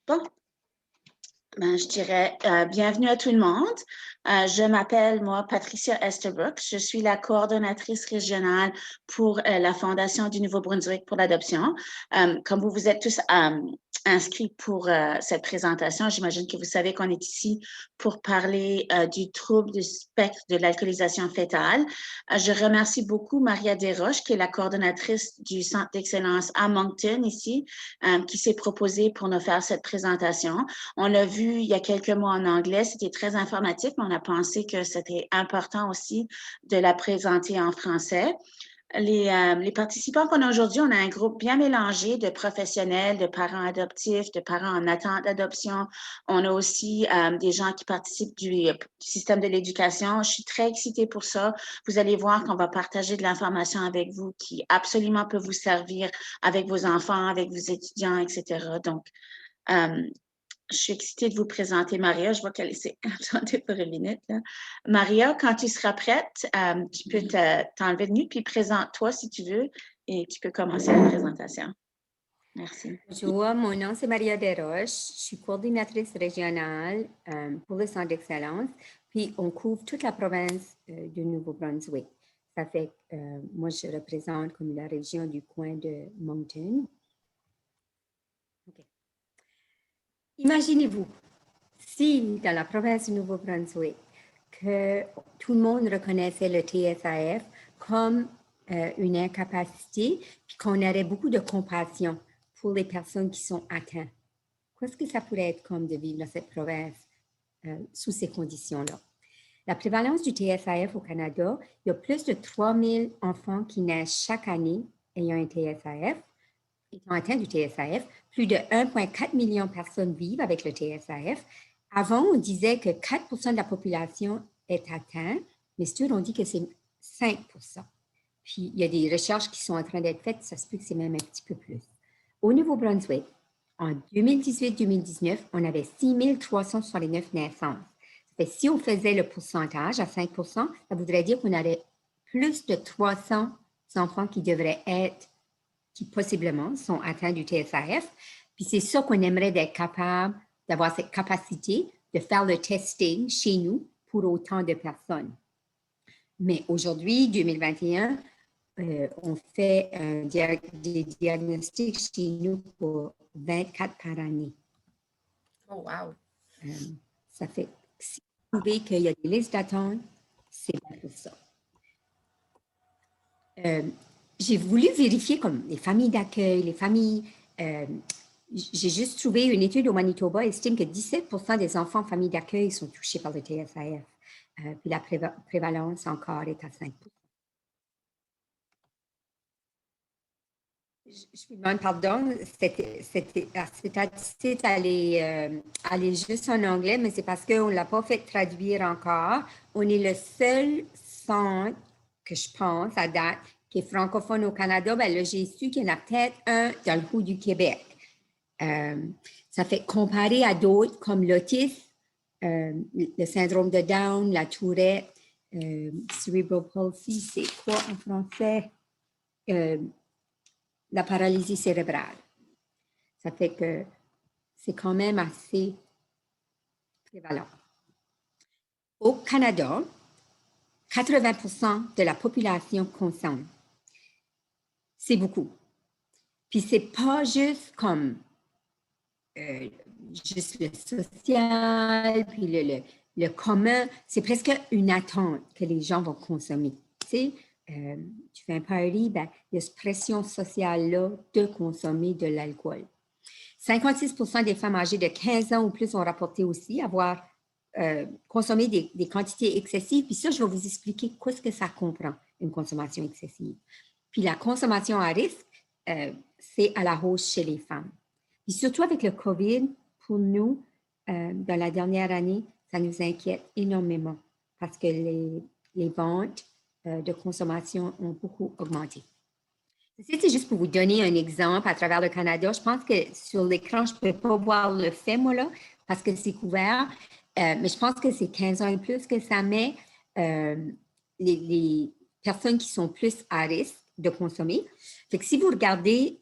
Bon, je dirais bienvenue à tout le monde. Je m'appelle, moi, Patricia Esterbrook. Je suis la coordonnatrice régionale pour la Fondation du Nouveau-Brunswick pour l'adoption. Comme vous êtes tous inscrits pour cette présentation, j'imagine que vous savez qu'on est ici pour parler du trouble du spectre de l'alcoolisation fœtale. Je remercie beaucoup Maria Desroches, qui est la coordonnatrice du Centre d'excellence à Moncton ici, qui s'est proposée pour nous faire cette présentation. On l'a vu il y a quelques mois en anglais, c'était très informatif, mais on a pensé que c'était important aussi de la présenter en français. Les participants qu'on a aujourd'hui, on a un groupe bien mélangé de professionnels, de parents adoptifs, de parents en attente d'adoption. On a aussi des gens qui participent du système de l'éducation. Je suis très excitée pour ça. Vous allez voir qu'on va partager de l'information avec vous qui absolument peut vous servir avec vos enfants, avec vos étudiants, etc. Donc, je suis excitée de vous présenter Maria. Je vois qu'elle s'est absentée pour une minute. Là. Maria, quand tu seras prête, tu peux t'enlever de nu, puis présente-toi si tu veux, et tu peux commencer la présentation. Merci. Bonjour, mon nom c'est Maria Desroches. Je suis coordinatrice régionale pour le Centre d'excellence, puis on couvre toute la province du Nouveau-Brunswick. Ça fait moi, je représente comme la région du coin de Moncton. Okay. Imaginez-vous, si dans la province du Nouveau-Brunswick, que tout le monde reconnaissait le TSAF comme une incapacité, puis qu'on aurait beaucoup de compassion pour les personnes qui sont atteintes. Qu'est-ce que ça pourrait être comme de vivre dans cette province sous ces conditions-là? La prévalence du TSAF au Canada, il y a plus de 3000 enfants qui naissent chaque année ayant un TSAF, étant atteints du TSAF. Plus de 1,4 million de personnes vivent avec le TSAF. Avant, on disait que 4% de la population est atteinte, mais études ont dit que c'est 5%. Puis, il y a des recherches qui sont en train d'être faites, ça se peut que c'est même un petit peu plus. Au Nouveau-Brunswick, en 2018-2019, on avait 6369 naissances. Si on faisait le pourcentage à 5%, ça voudrait dire qu'on aurait plus de 300 enfants qui devraient être, qui possiblement sont atteints du TSAF. Puis c'est ça qu'on aimerait d'être capable, d'avoir cette capacité de faire le testing chez nous pour autant de personnes. Mais aujourd'hui, 2021, on fait des diagnostics chez nous pour 24 par année. Oh, wow! Ça fait, si vous trouvez qu'il y a des listes d'attente, c'est pour ça. J'ai voulu vérifier comme les familles d'accueil, les familles. J'ai juste trouvé une étude au Manitoba estime que 17% des enfants en famille d'accueil sont touchés par le TSAF. Puis la prévalence encore est à 5%. Je me demande pardon, cette statistique allait juste en anglais, mais c'est parce qu'on ne l'a pas fait traduire encore. On est le seul centre que je pense à date qui est francophone au Canada. Ben là, j'ai su qu'il y en a peut-être un dans le bout du Québec. Ça fait comparé à d'autres comme l'autisme, le syndrome de Down, la Tourette, cerebral palsy, c'est quoi en français? La paralysie cérébrale. Ça fait que c'est quand même assez prévalent. Au Canada, 80% de la population consomme. C'est beaucoup. Puis c'est pas juste comme juste le social, puis le commun. C'est presque une attente que les gens vont consommer. Tu sais, tu fais un party, ben, il y a cette pression sociale-là de consommer de l'alcool. 56% des femmes âgées de 15 ans ou plus ont rapporté aussi avoir consommé des quantités excessives. Puis ça, je vais vous expliquer qu'est-ce que ça comprend, une consommation excessive. Puis la consommation à risque, c'est à la hausse chez les femmes. Puis surtout avec le COVID, pour nous, dans la dernière année, ça nous inquiète énormément parce que les ventes de consommation ont beaucoup augmenté. C'est juste pour vous donner un exemple à travers le Canada. Je pense que sur l'écran, je ne peux pas voir le fait, moi, là, parce que c'est couvert. Mais je pense que c'est 15 ans et plus que ça met les personnes qui sont plus à risque de consommer. Fait que si vous regardez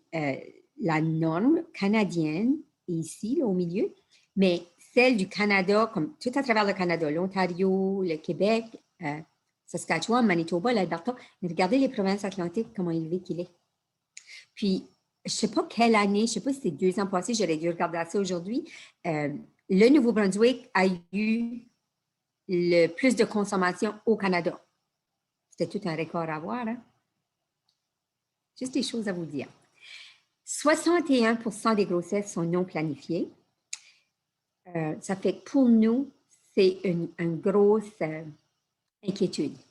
la norme canadienne ici, là, au milieu. Mais celle du Canada, comme tout à travers le Canada, l'Ontario, le Québec, Saskatchewan, Manitoba, l'Alberta, mais regardez les provinces atlantiques, comment élevé qu'il est. Puis, je ne sais pas quelle année, je ne sais pas si c'est 2 ans passés, j'aurais dû regarder ça aujourd'hui, le Nouveau-Brunswick a eu le plus de consommation au Canada. C'était tout un record à voir, hein? Juste des choses à vous dire. 61% des grossesses sont non planifiées. Ça fait que pour nous, c'est une grosse inquiétude, tu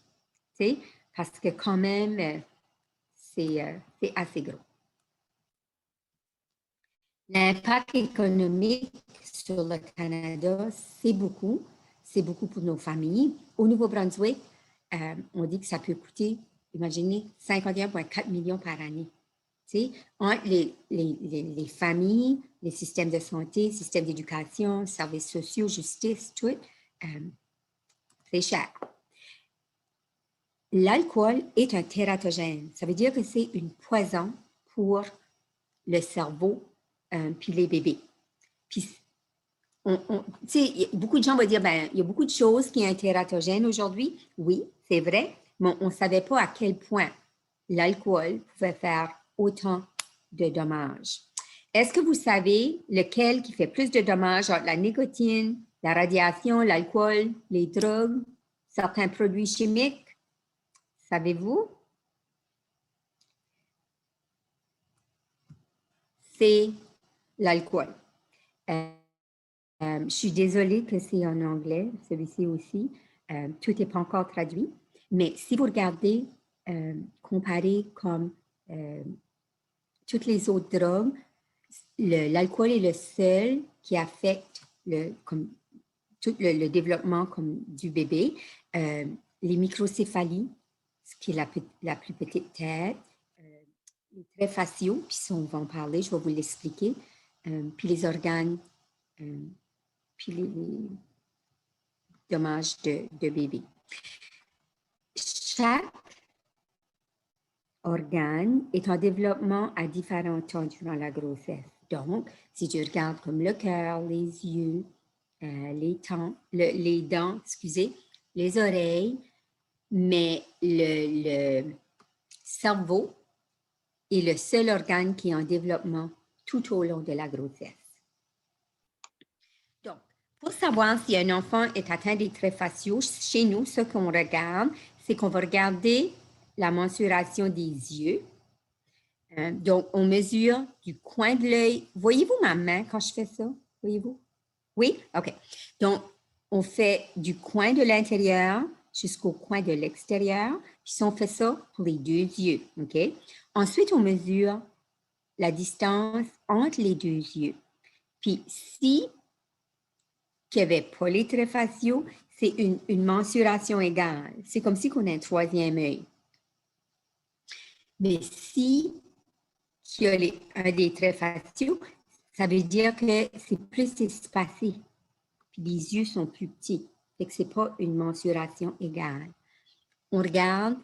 sais, parce que quand même, c'est assez gros. L'impact économique sur le Canada, c'est beaucoup. C'est beaucoup pour nos familles. Au Nouveau-Brunswick, on dit que ça peut coûter, imaginez, 51,4 millions par année. Tu sais, entre les familles, les systèmes de santé, systèmes d'éducation, services sociaux, justice, tout, c'est cher. L'alcool est un tératogène. Ça veut dire que c'est une poison pour le cerveau puis les bébés. Puis, beaucoup de gens vont dire, ben, il y a beaucoup de choses qui sont tératogènes aujourd'hui. Oui, c'est vrai, mais on ne savait pas à quel point l'alcool pouvait faire autant de dommages. Est-ce que vous savez lequel qui fait plus de dommages entre la nicotine, la radiation, l'alcool, les drogues, certains produits chimiques? Savez-vous? C'est l'alcool. Je suis désolée que c'est en anglais, celui-ci aussi. Tout n'est pas encore traduit. Mais si vous regardez, comparé comme toutes les autres drogues, l'alcool est le seul qui affecte tout le développement comme du bébé. Les microcéphalies, ce qui est la plus petite tête, les traits faciaux, puis on va en parler, je vais vous l'expliquer, puis les organes, puis les dommages de bébé. Chaque organe est en développement à différents temps durant la grossesse. Donc, si tu regardes comme le cœur, les yeux, les dents, excusez, les oreilles, mais le cerveau est le seul organe qui est en développement tout au long de la grossesse. Donc, pour savoir si un enfant est atteint des traits faciaux, chez nous, ce qu'on regarde, c'est qu'on va regarder la mensuration des yeux. Donc, on mesure du coin de l'œil. Voyez-vous ma main quand je fais ça? Voyez-vous? Oui? OK. Donc, on fait du coin de l'intérieur jusqu'au coin de l'extérieur. Puis, on fait ça pour les 2 yeux. OK? Ensuite, on mesure la distance entre les 2 yeux. Puis, si il n'y avait pas les traits faciaux, c'est une mensuration égale. C'est comme si on a un 3e œil. Mais si il y a un des traits faciaux, ça veut dire que c'est plus espacé. Puis les yeux sont plus petits. Fait que ce n'est pas une mensuration égale. On regarde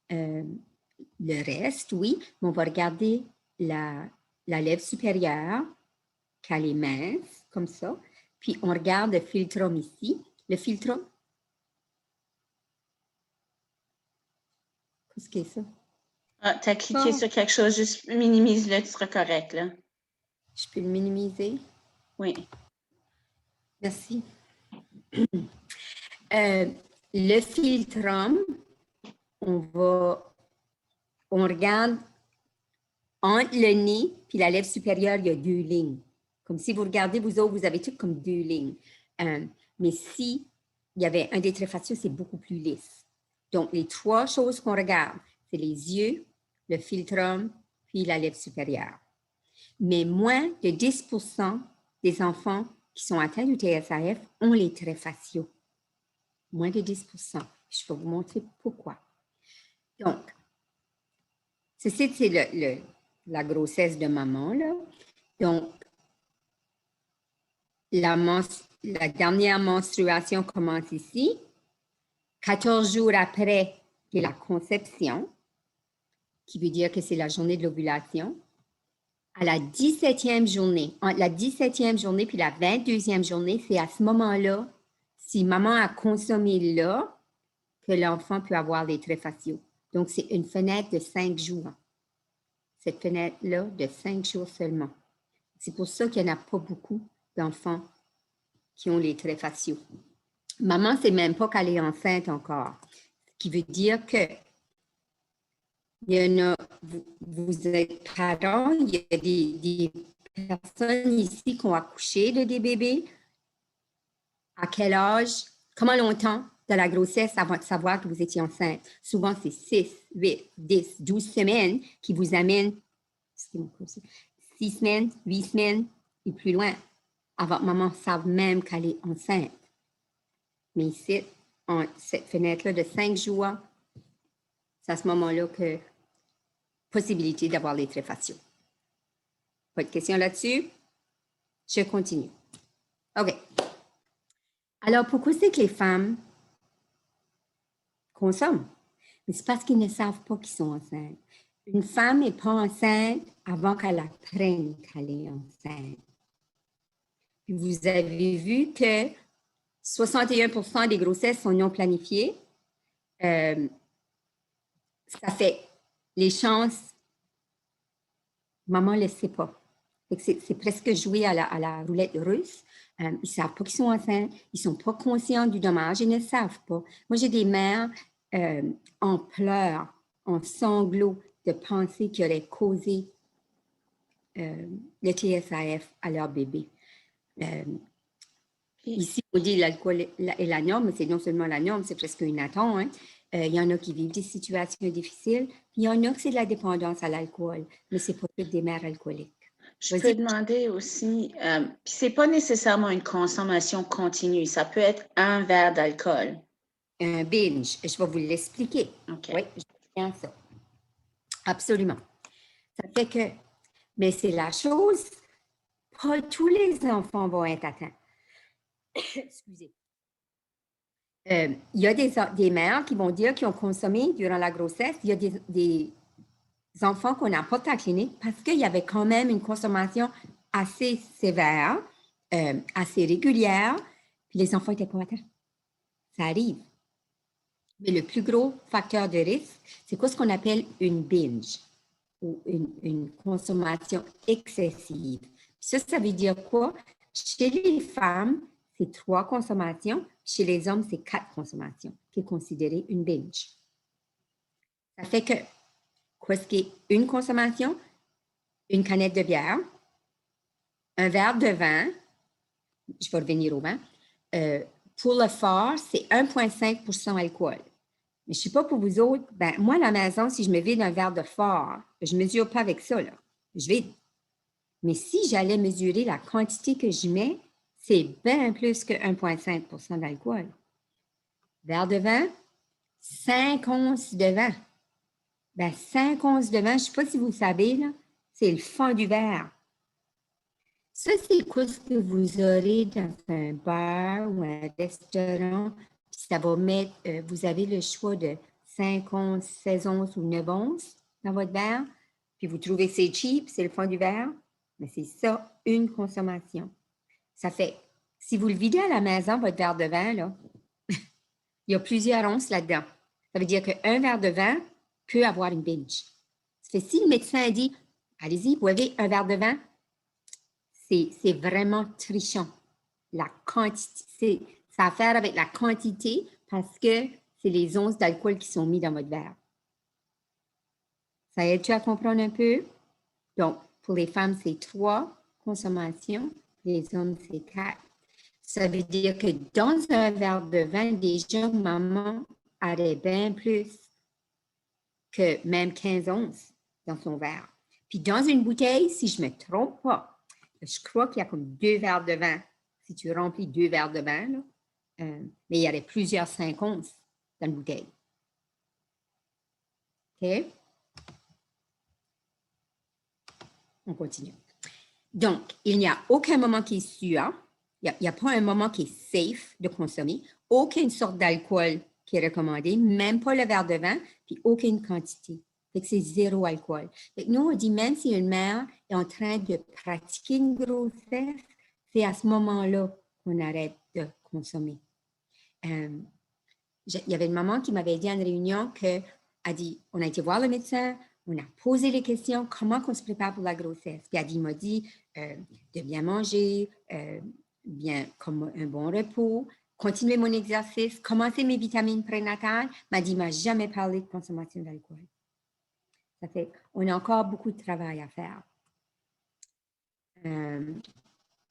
le reste, oui, mais on va regarder la lèvre supérieure, qu'elle est mince, comme ça. Puis on regarde le philtrum ici. Le philtrum, qu'est-ce que c'est ça? Ah, tu as cliqué sur quelque chose, juste minimise-le, tu seras correct, là. Je peux le minimiser? Oui. Merci. Le philtrum, on regarde entre le nez puis la lèvre supérieure, il y a 2 lignes. Comme si vous regardez, vous autres, vous avez tout comme 2 lignes. Mais si il y avait un des traits faciaux, c'est beaucoup plus lisse. Donc, les 3 choses qu'on regarde, c'est les yeux, le philtrum, puis la lèvre supérieure. Mais moins de 10% des enfants qui sont atteints du TSAF ont les traits faciaux. Moins de 10%. Je vais vous montrer pourquoi. Donc, ceci, c'est la grossesse de maman, là. Donc, la dernière menstruation commence ici. 14 jours après la conception, qui veut dire que c'est la journée de l'ovulation. À la 17e journée, entre la 17e journée puis la 22e journée, c'est à ce moment-là, si maman a consommé là, que l'enfant peut avoir les traits faciaux. Donc, c'est une fenêtre de 5 jours. Cette fenêtre-là, de 5 jours seulement. C'est pour ça qu'il n'y en a pas beaucoup d'enfants qui ont les traits faciaux. Maman ne sait même pas qu'elle est enceinte encore. Ce qui veut dire que il y en a, vous êtes parents, il y a des personnes ici qui ont accouché de des bébés. À quel âge, comment longtemps de la grossesse avant de savoir que vous étiez enceinte? Souvent, c'est 6, 8, 10, 12 semaines qui vous amènent 6 semaines, 8 semaines et plus loin. Avant que maman sache même qu'elle est enceinte. Mais ici, cette fenêtre-là de 5 jours, c'est à ce moment-là que possibilité d'avoir les traits faciaux. Pas de questions là-dessus? Je continue. OK. Alors, pourquoi c'est que les femmes consomment? Mais c'est parce qu'ils ne savent pas qu'ils sont enceintes. Une femme n'est pas enceinte avant qu'elle apprenne qu'elle est enceinte. Puis vous avez vu que 61% des grossesses sont non planifiées. Ça fait les chances, maman ne le sait pas. C'est presque jouer à la roulette russe. Ils ne savent pas qu'ils sont enceintes, ils ne sont pas conscients du dommage, ils ne savent pas. Moi, j'ai des mères en pleurs, en sanglots de penser qu'ils auraient causé le TSAF à leur bébé. Ici, on dit l'alcool est la norme, mais c'est non seulement la norme, c'est presque une attente. Hein. Il y en a qui vivent des situations difficiles, puis il y en a qui c'est de la dépendance à l'alcool, mais ce n'est pas toutes des mères alcooliques. Je peux demander aussi, ce n'est pas nécessairement une consommation continue, ça peut être un verre d'alcool. Un binge, je vais vous l'expliquer. Okay. Oui, je tiens ça. Absolument. Ça fait que, mais c'est la chose, pas tous les enfants vont être atteints. Excusez. Il y a des mères qui vont dire qu'ils ont consommé durant la grossesse. Il y a des enfants qu'on apporte à la clinique parce qu'il y avait quand même une consommation assez sévère, assez régulière, puis les enfants n'étaient pas atteints. Ça arrive. Mais le plus gros facteur de risque, c'est quoi ce qu'on appelle une binge ou une consommation excessive. Puis ça veut dire quoi? Chez les femmes, c'est 3 consommations. Chez les hommes, c'est 4 consommations qui est considérée une binge. Ça fait que, qu'est-ce qui est une consommation? Une canette de bière, un verre de vin, je vais revenir au vin. Pour le fort, c'est 1,5% alcool. Mais je ne sais pas pour vous autres, ben, moi, à la maison, si je me vide un verre de fort, je ne mesure pas avec ça, là. Je vide. Mais si j'allais mesurer la quantité que je mets, c'est bien plus que 1,5% d'alcool. Verre de vin, 5 onces de vin. Ben, 5 onces de vin, je ne sais pas si vous le savez, là, c'est le fond du verre. Ça, c'est quoi ce que vous aurez dans un bar ou un restaurant. Puis ça va mettre, vous avez le choix de 5 onces, 16 onces ou 9 onces dans votre verre. Puis vous trouvez que c'est cheap, c'est le fond du verre. Mais c'est ça, une consommation. Ça fait, si vous le videz à la maison, votre verre de vin, là, il y a plusieurs onces là-dedans. Ça veut dire qu'un verre de vin peut avoir une binge. Ça fait, si le médecin dit, allez-y, boivez un verre de vin, c'est vraiment trichant. La quantité, ça a à faire avec la quantité parce que c'est les onces d'alcool qui sont mis dans votre verre. Ça aide-tu à comprendre un peu? Donc, pour les femmes, c'est 3 consommations. Les hommes, c'est 4. Ça veut dire que dans un verre de vin, déjà, maman aurait bien plus que même 15 onces dans son verre. Puis dans une bouteille, si je ne me trompe pas, je crois qu'il y a comme 2 verres de vin. Si tu remplis 2 verres de vin, là, mais il y aurait plusieurs 5 onces dans une bouteille. OK? On continue. Donc, il n'y a aucun moment qui est sûr. Il n'y a pas un moment qui est safe de consommer. Aucune sorte d'alcool qui est recommandé, même pas le verre de vin, puis aucune quantité. Fait que c'est 0 alcool. Fait que nous, on dit même si une mère est en train de pratiquer une grossesse, c'est à ce moment-là qu'on arrête de consommer. Il y avait une maman qui m'avait dit à une réunion qu'elle a dit, on a été voir le médecin, on a posé les questions, comment on se prépare pour la grossesse. Puis elle m'a dit de bien manger, bien comme un bon repos, continuer mon exercice, commencer mes vitamines prénatales. M'a dit, m'a jamais parlé de consommation d'alcool. Ça fait, on a encore beaucoup de travail à faire.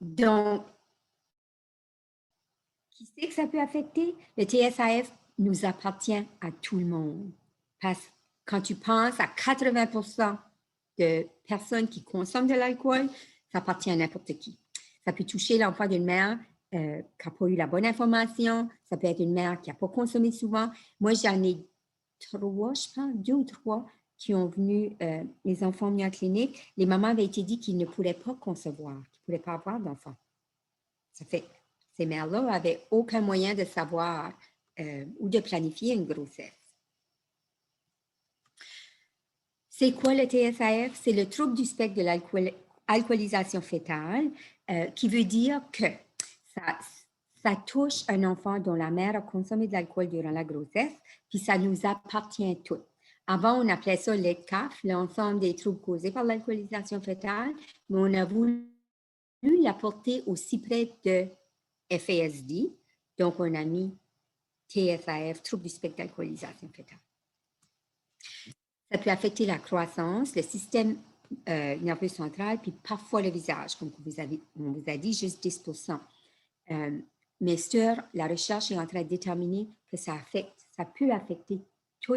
Donc, qui sait que ça peut affecter? Le TSAF nous appartient à tout le monde. Parce que quand tu penses à 80% de personnes qui consomment de l'alcool, ça appartient à n'importe qui. Ça peut toucher l'enfant d'une mère qui n'a pas eu la bonne information. Ça peut être une mère qui n'a pas consommé souvent. Moi, j'en ai 3, je pense, 2 ou 3 qui ont venu, les enfants mis en clinique. Les mamans avaient été dit qu'ils ne pourraient pas concevoir, qu'ils ne pourraient pas avoir d'enfants. Ça fait ces mères-là n'avaient aucun moyen de savoir ou de planifier une grossesse. C'est quoi le TSAF? C'est le trouble du spectre de l'alcoolisation fœtale, qui veut dire que ça touche un enfant dont la mère a consommé de l'alcool durant la grossesse, puis ça nous appartient tous. Avant, on appelait ça l'EDCAF, l'ensemble des troubles causés par l'alcoolisation fœtale, mais on a voulu l'apporter aussi près de FASD, donc on a mis TSAF, trouble du spectre d'alcoolisation fœtale. Ça peut affecter la croissance, le système nerveux central, puis parfois le visage, comme on vous a dit, juste 10%. Mais sur la recherche est en train de déterminer que ça peut affecter tout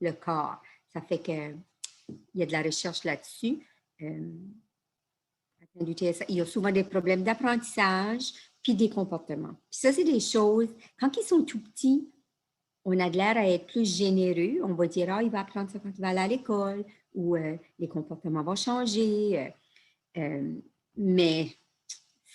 le corps. Ça fait qu'il y a de la recherche là-dessus. Il y a souvent des problèmes d'apprentissage, puis des comportements. Puis ça, c'est des choses, quand ils sont tout petits, on a de l'air à être plus généreux. On va dire, il va apprendre ça quand il va aller à l'école, ou les comportements vont changer. Mais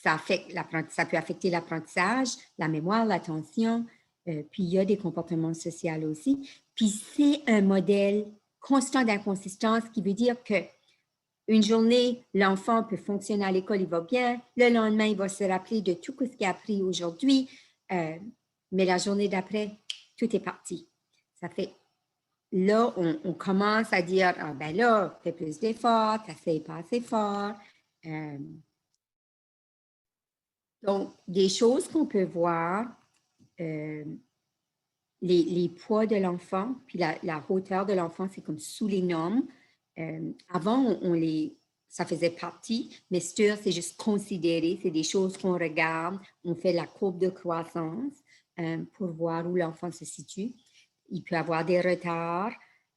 ça peut affecter l'apprentissage, la mémoire, l'attention, puis il y a des comportements sociaux aussi. Puis c'est un modèle constant d'inconsistance qui veut dire que une journée, l'enfant peut fonctionner à l'école, il va bien. Le lendemain, il va se rappeler de tout ce qu'il a appris aujourd'hui. Mais la journée d'après, tout est parti. Ça fait, là, on commence à dire, ah ben là, fais plus d'efforts, t'essayes pas assez fort. Donc, des choses qu'on peut voir, les poids de l'enfant, puis la hauteur de l'enfant, c'est comme sous les normes. Avant, ça faisait partie, mais c'est juste considéré, c'est des choses qu'on regarde, on fait la courbe de croissance pour voir où l'enfant se situe. Il peut avoir des retards,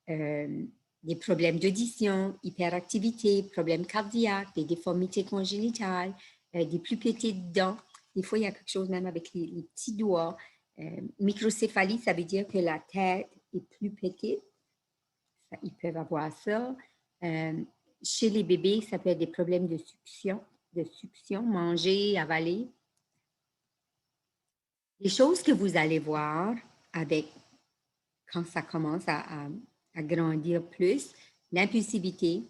des problèmes d'audition, hyperactivité, problèmes cardiaques, des déformités congénitales, des plus petites dents. Des fois, il y a quelque chose même avec les petits doigts. Microcéphalie, ça veut dire que la tête est plus petite. Ils peuvent avoir ça. Chez les bébés, ça peut être des problèmes de succion, manger, avaler. Les choses que vous allez voir quand ça commence à grandir plus, l'impulsivité,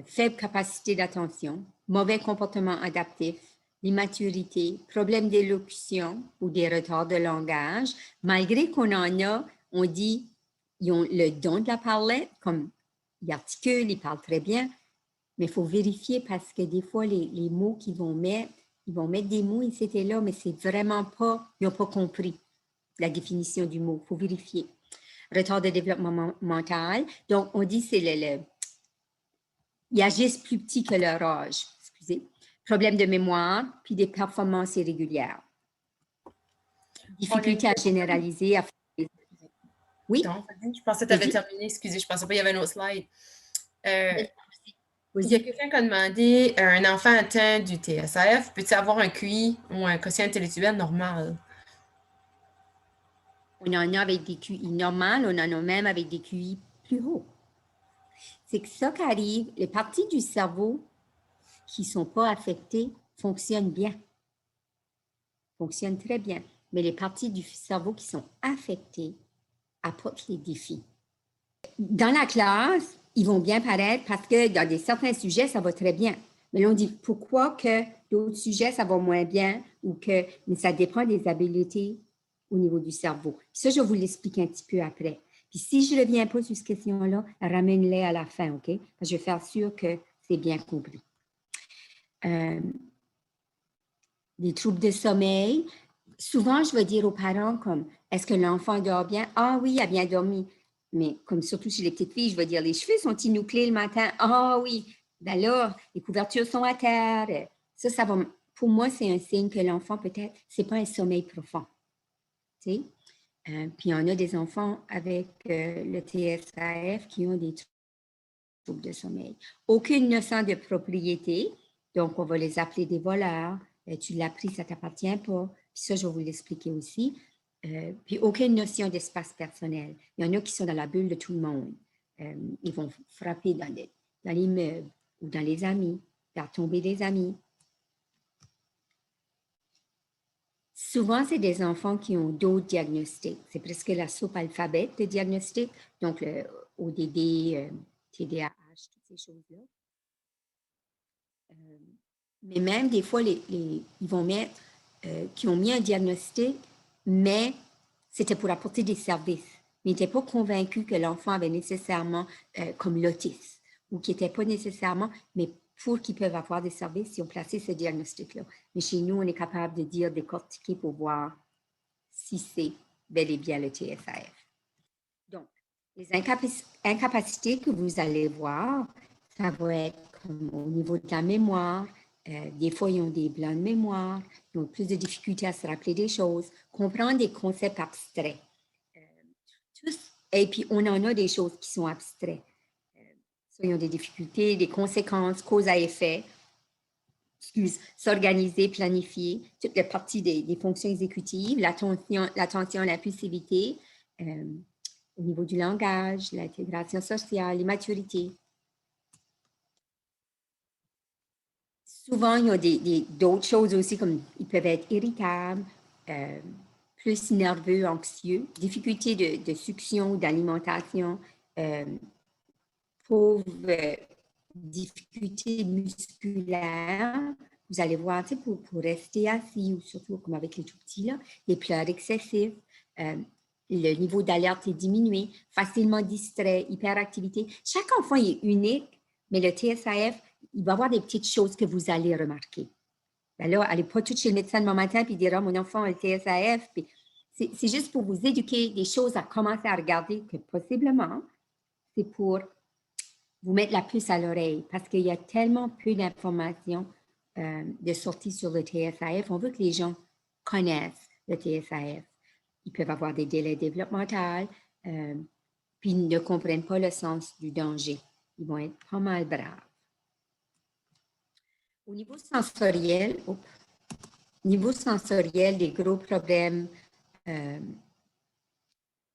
faible capacité d'attention, mauvais comportement adaptif, l'immaturité, problème d'élocution ou des retards de langage. Malgré qu'on en a, on dit ils ont le don de la parlette, comme ils articulent, ils parlent très bien, mais il faut vérifier parce que des fois, les mots qu'ils vont mettre, ils vont mettre des mots ici et là, mais c'est vraiment pas, ils n'ont pas compris la définition du mot. Il faut vérifier. Retard de développement mental. Donc, on dit c'est ils agissent plus petits que leur âge. Excusez. Problème de mémoire, puis des performances irrégulières. Difficulté à généraliser. Oui? Non, je pensais que tu avais terminé. Excusez, je pensais pas qu'il y avait un autre slide. Il y a quelqu'un qui a demandé, un enfant atteint du TSAF, peut-il avoir un QI ou un quotient intellectuel normal? On en a avec des QI normales, on en a même avec des QI plus hauts. C'est que ça qui arrive, les parties du cerveau qui ne sont pas affectées fonctionnent bien, fonctionnent très bien. Mais les parties du cerveau qui sont affectées apportent les défis. dans la classe, ils vont bien paraître parce que dans certains sujets, ça va très bien. Mais là, on dit pourquoi que d'autres sujets, ça va moins bien mais ça dépend des habiletés au niveau du cerveau. Ça, je vais vous l'expliquer un petit peu après. Puis si je ne reviens pas sur cette question-là, ramène-les à la fin, OK? Parce que je vais faire sûr que c'est bien compris. Les troubles de sommeil. Souvent, je vais dire aux parents comme, est-ce que l'enfant dort bien? Ah oui, il a bien dormi. Mais comme surtout chez les petites filles, je vais dire, les cheveux sont-ils nouclés le matin? Ah oui. Ben là, les couvertures sont à terre. Ça va, pour moi, c'est un signe que l'enfant, peut-être, c'est pas un sommeil profond. Tu sais? Puis on a des enfants avec le TSAF qui ont des troubles de sommeil. Aucune notion de propriété, donc on va les appeler des voleurs. Tu l'as pris, ça ne t'appartient pas. Puis ça, je vais vous l'expliquer aussi. Puis aucune notion d'espace personnel. Il y en a qui sont dans la bulle de tout le monde. Ils vont frapper dans les meubles ou dans les amis, faire tomber des amis. Souvent, c'est des enfants qui ont d'autres diagnostics. C'est presque la soupe alphabet de diagnostics, donc le ODD, TDAH, toutes ces choses-là. Mais même des fois, ils vont mettre, qui ont mis un diagnostic, mais c'était pour apporter des services. Mais ils n'étaient pas convaincus que l'enfant avait nécessairement comme l'autisme, ou qui n'était pas nécessairement, mais pour qu'ils peuvent avoir des services, ils ont placé ce diagnostic-là. Mais chez nous, on est capable de dire, décortiquer pour voir si c'est bel et bien le TSAF. Donc, les incapacités que vous allez voir, ça va être comme au niveau de la mémoire. Des fois, ils ont des blancs de mémoire, ils ont plus de difficultés à se rappeler des choses, comprendre des concepts abstraits. Et puis, on en a des choses qui sont abstraites. Soit ils ont des difficultés, des conséquences, cause à effet, s'organiser, planifier, toutes les parties des fonctions exécutives, l'attention, l'impulsivité, au niveau du langage, l'intégration sociale, les maturités. Souvent, il y a d'autres choses aussi, comme ils peuvent être irritables, plus nerveux, anxieux, difficultés de succion ou d'alimentation, pauvres difficultés musculaires. Vous allez voir, pour rester assis, ou surtout comme avec les tout petits, là, les pleurs excessifs, le niveau d'alerte est diminué, facilement distrait, hyperactivité. Chaque enfant est unique, mais le TSAF, il va y avoir des petites choses que vous allez remarquer. Ben là, allez pas tout chez le médecin demain matin et dire, mon enfant a le TSAF. C'est juste pour vous éduquer des choses à commencer à regarder que possiblement, c'est pour vous mettre la puce à l'oreille parce qu'il y a tellement peu d'informations de sortie sur le TSAF. On veut que les gens connaissent le TSAF. Ils peuvent avoir des délais développementaux, puis ils ne comprennent pas le sens du danger. Ils vont être pas mal braves. Au niveau sensoriel, des gros problèmes.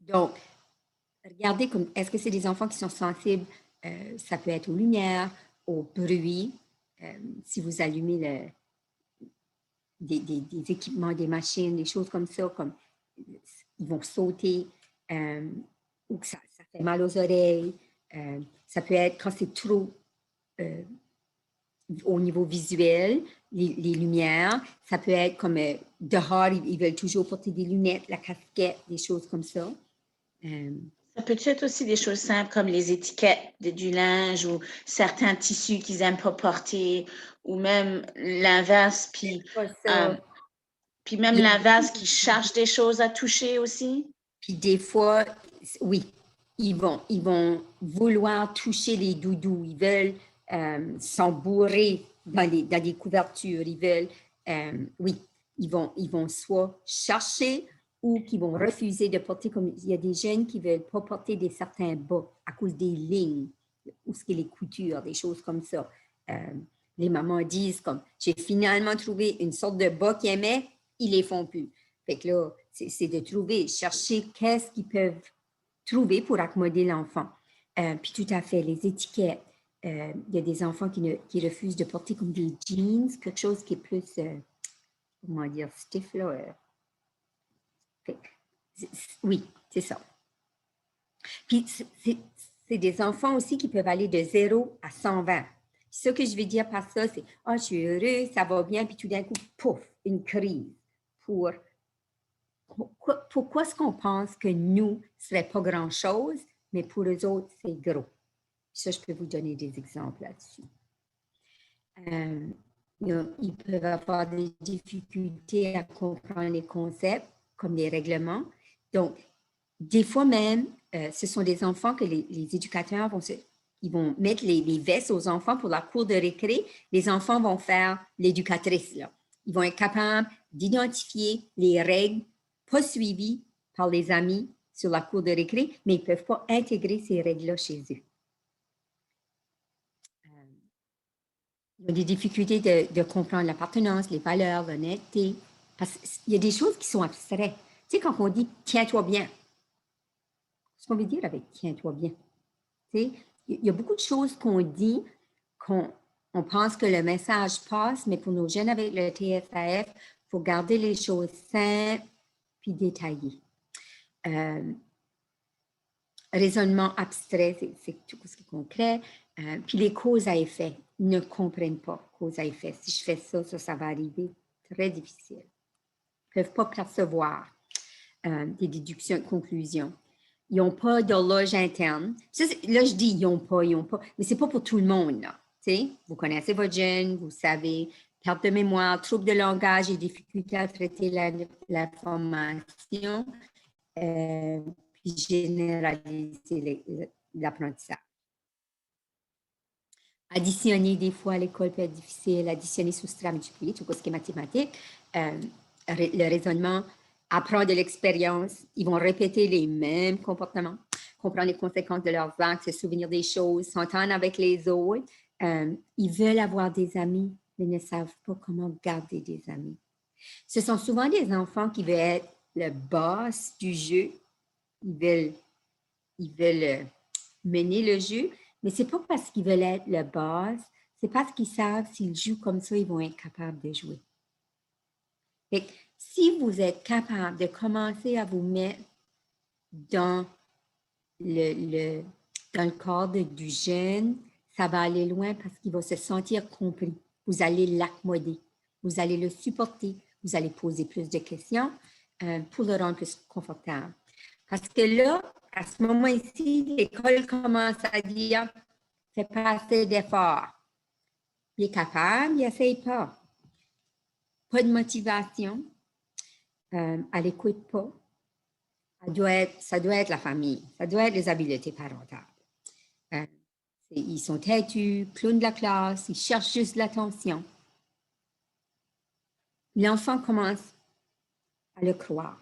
Donc, regardez comme est-ce que c'est des enfants qui sont sensibles, ça peut être aux lumières, au bruit. Si vous allumez des équipements, des machines, des choses comme ça, comme ils vont sauter ou que ça fait mal aux oreilles. Ça peut être quand c'est trop au niveau visuel, les lumières. Ça peut être comme dehors, ils veulent toujours porter des lunettes, la casquette, des choses comme ça. Ça peut être aussi des choses simples comme les étiquettes du linge ou certains tissus qu'ils n'aiment pas porter ou même l'inverse, puis même l'inverse qui cherche des choses à toucher aussi. Puis des fois, oui, ils vont vouloir toucher les doudous, ils veulent s'embourrer dans des couvertures, ils veulent, oui, ils vont soit chercher ou qui vont refuser de porter, comme il y a des jeunes qui ne veulent pas porter certains bas à cause des lignes, ou ce qui est les coutures, des choses comme ça. Les mamans disent comme, j'ai finalement trouvé une sorte de bas qu'ils aimaient, ils les font plus. Fait que là, c'est de chercher qu'est-ce qu'ils peuvent trouver pour accommoder l'enfant. Puis tout à fait, les étiquettes. Il y a des enfants qui refusent de porter comme des jeans, quelque chose qui est plus, comment dire, stiff, là. Oui, c'est ça. Puis c'est des enfants aussi qui peuvent aller de 0 à 120. Ce que je veux dire par ça, c'est « Ah, je suis heureux, ça va bien », puis tout d'un coup, pouf, une crise. Pourquoi est-ce qu'on pense que nous, ce serait pas grand-chose, mais pour eux autres, c'est gros? Ça, je peux vous donner des exemples là-dessus. Ils peuvent avoir des difficultés à comprendre les concepts, comme les règlements. Donc, des fois même, ce sont des enfants que les éducateurs ils vont mettre les vestes aux enfants pour la cour de récré. Les enfants vont faire l'éducatrice, là. Ils vont être capables d'identifier les règles pas suivies par les amis sur la cour de récré, mais ils ne peuvent pas intégrer ces règles-là chez eux. Ils ont des difficultés de comprendre l'appartenance, les valeurs, l'honnêteté, parce qu'il y a des choses qui sont abstraites. Tu sais, quand on dit « tiens-toi bien », ce qu'on veut dire avec « tiens-toi bien », tu sais, il y a beaucoup de choses qu'on dit, qu'on pense que le message passe, mais pour nos jeunes avec le TSAF, il faut garder les choses simples puis détaillées. Raisonnement abstrait, c'est tout ce qui est concret. Puis les causes à effet, ils ne comprennent pas cause à effet. Si je fais ça, ça va arriver. Très difficile. Ils ne peuvent pas percevoir des déductions et conclusions. Ils n'ont pas d'horloge interne. Ça, là, je dis ils n'ont pas, mais ce n'est pas pour tout le monde. Là. Vous connaissez votre jeune, vous savez, perte de mémoire, trouble de langage et difficulté à traiter l'information. Puis généraliser l'apprentissage. Additionner, des fois, à l'école peut être difficile. Additionner, soustraire, multiplier, tout ce qui est mathématique. Le raisonnement apprend de l'expérience. Ils vont répéter les mêmes comportements, comprendre les conséquences de leurs actes, se souvenir des choses, s'entendre avec les autres. Ils veulent avoir des amis, mais ne savent pas comment garder des amis. Ce sont souvent des enfants qui veulent être le boss du jeu. Ils veulent mener le jeu, mais ce n'est pas parce qu'ils veulent être le boss, c'est parce qu'ils savent s'ils jouent comme ça, ils vont être capables de jouer. Et si vous êtes capable de commencer à vous mettre dans le corps du jeune, ça va aller loin parce qu'il va se sentir compris. Vous allez l'accommoder, vous allez le supporter, vous allez poser plus de questions pour le rendre plus confortable. Parce que là, à ce moment-ci, l'école commence à dire « fais pas assez d'efforts ». Il est capable, il n'essaye pas. Pas de motivation, elle n'écoute pas. Ça doit être la famille, ça doit être les habiletés parentales. Ils sont têtus, clowns de la classe, ils cherchent juste l'attention. L'enfant commence à le croire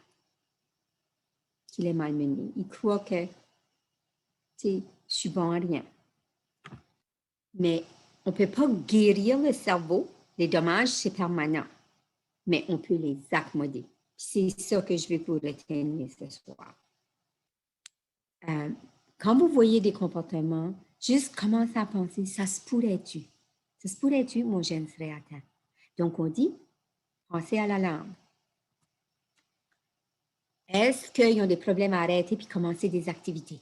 qu'il est malmené. Il croit que je suis bon à rien. Mais on ne peut pas guérir le cerveau. Les dommages, c'est permanent. Mais on peut les accommoder. C'est ça que je veux que vous reteniez ce soir. Quand vous voyez des comportements, juste commencez à penser, ça se pourrait-tu? Ça se pourrait-tu, mon jeune serait atteint. Donc, on dit, pensez à l'alarme. Est-ce qu'ils ont des problèmes à arrêter puis commencer des activités?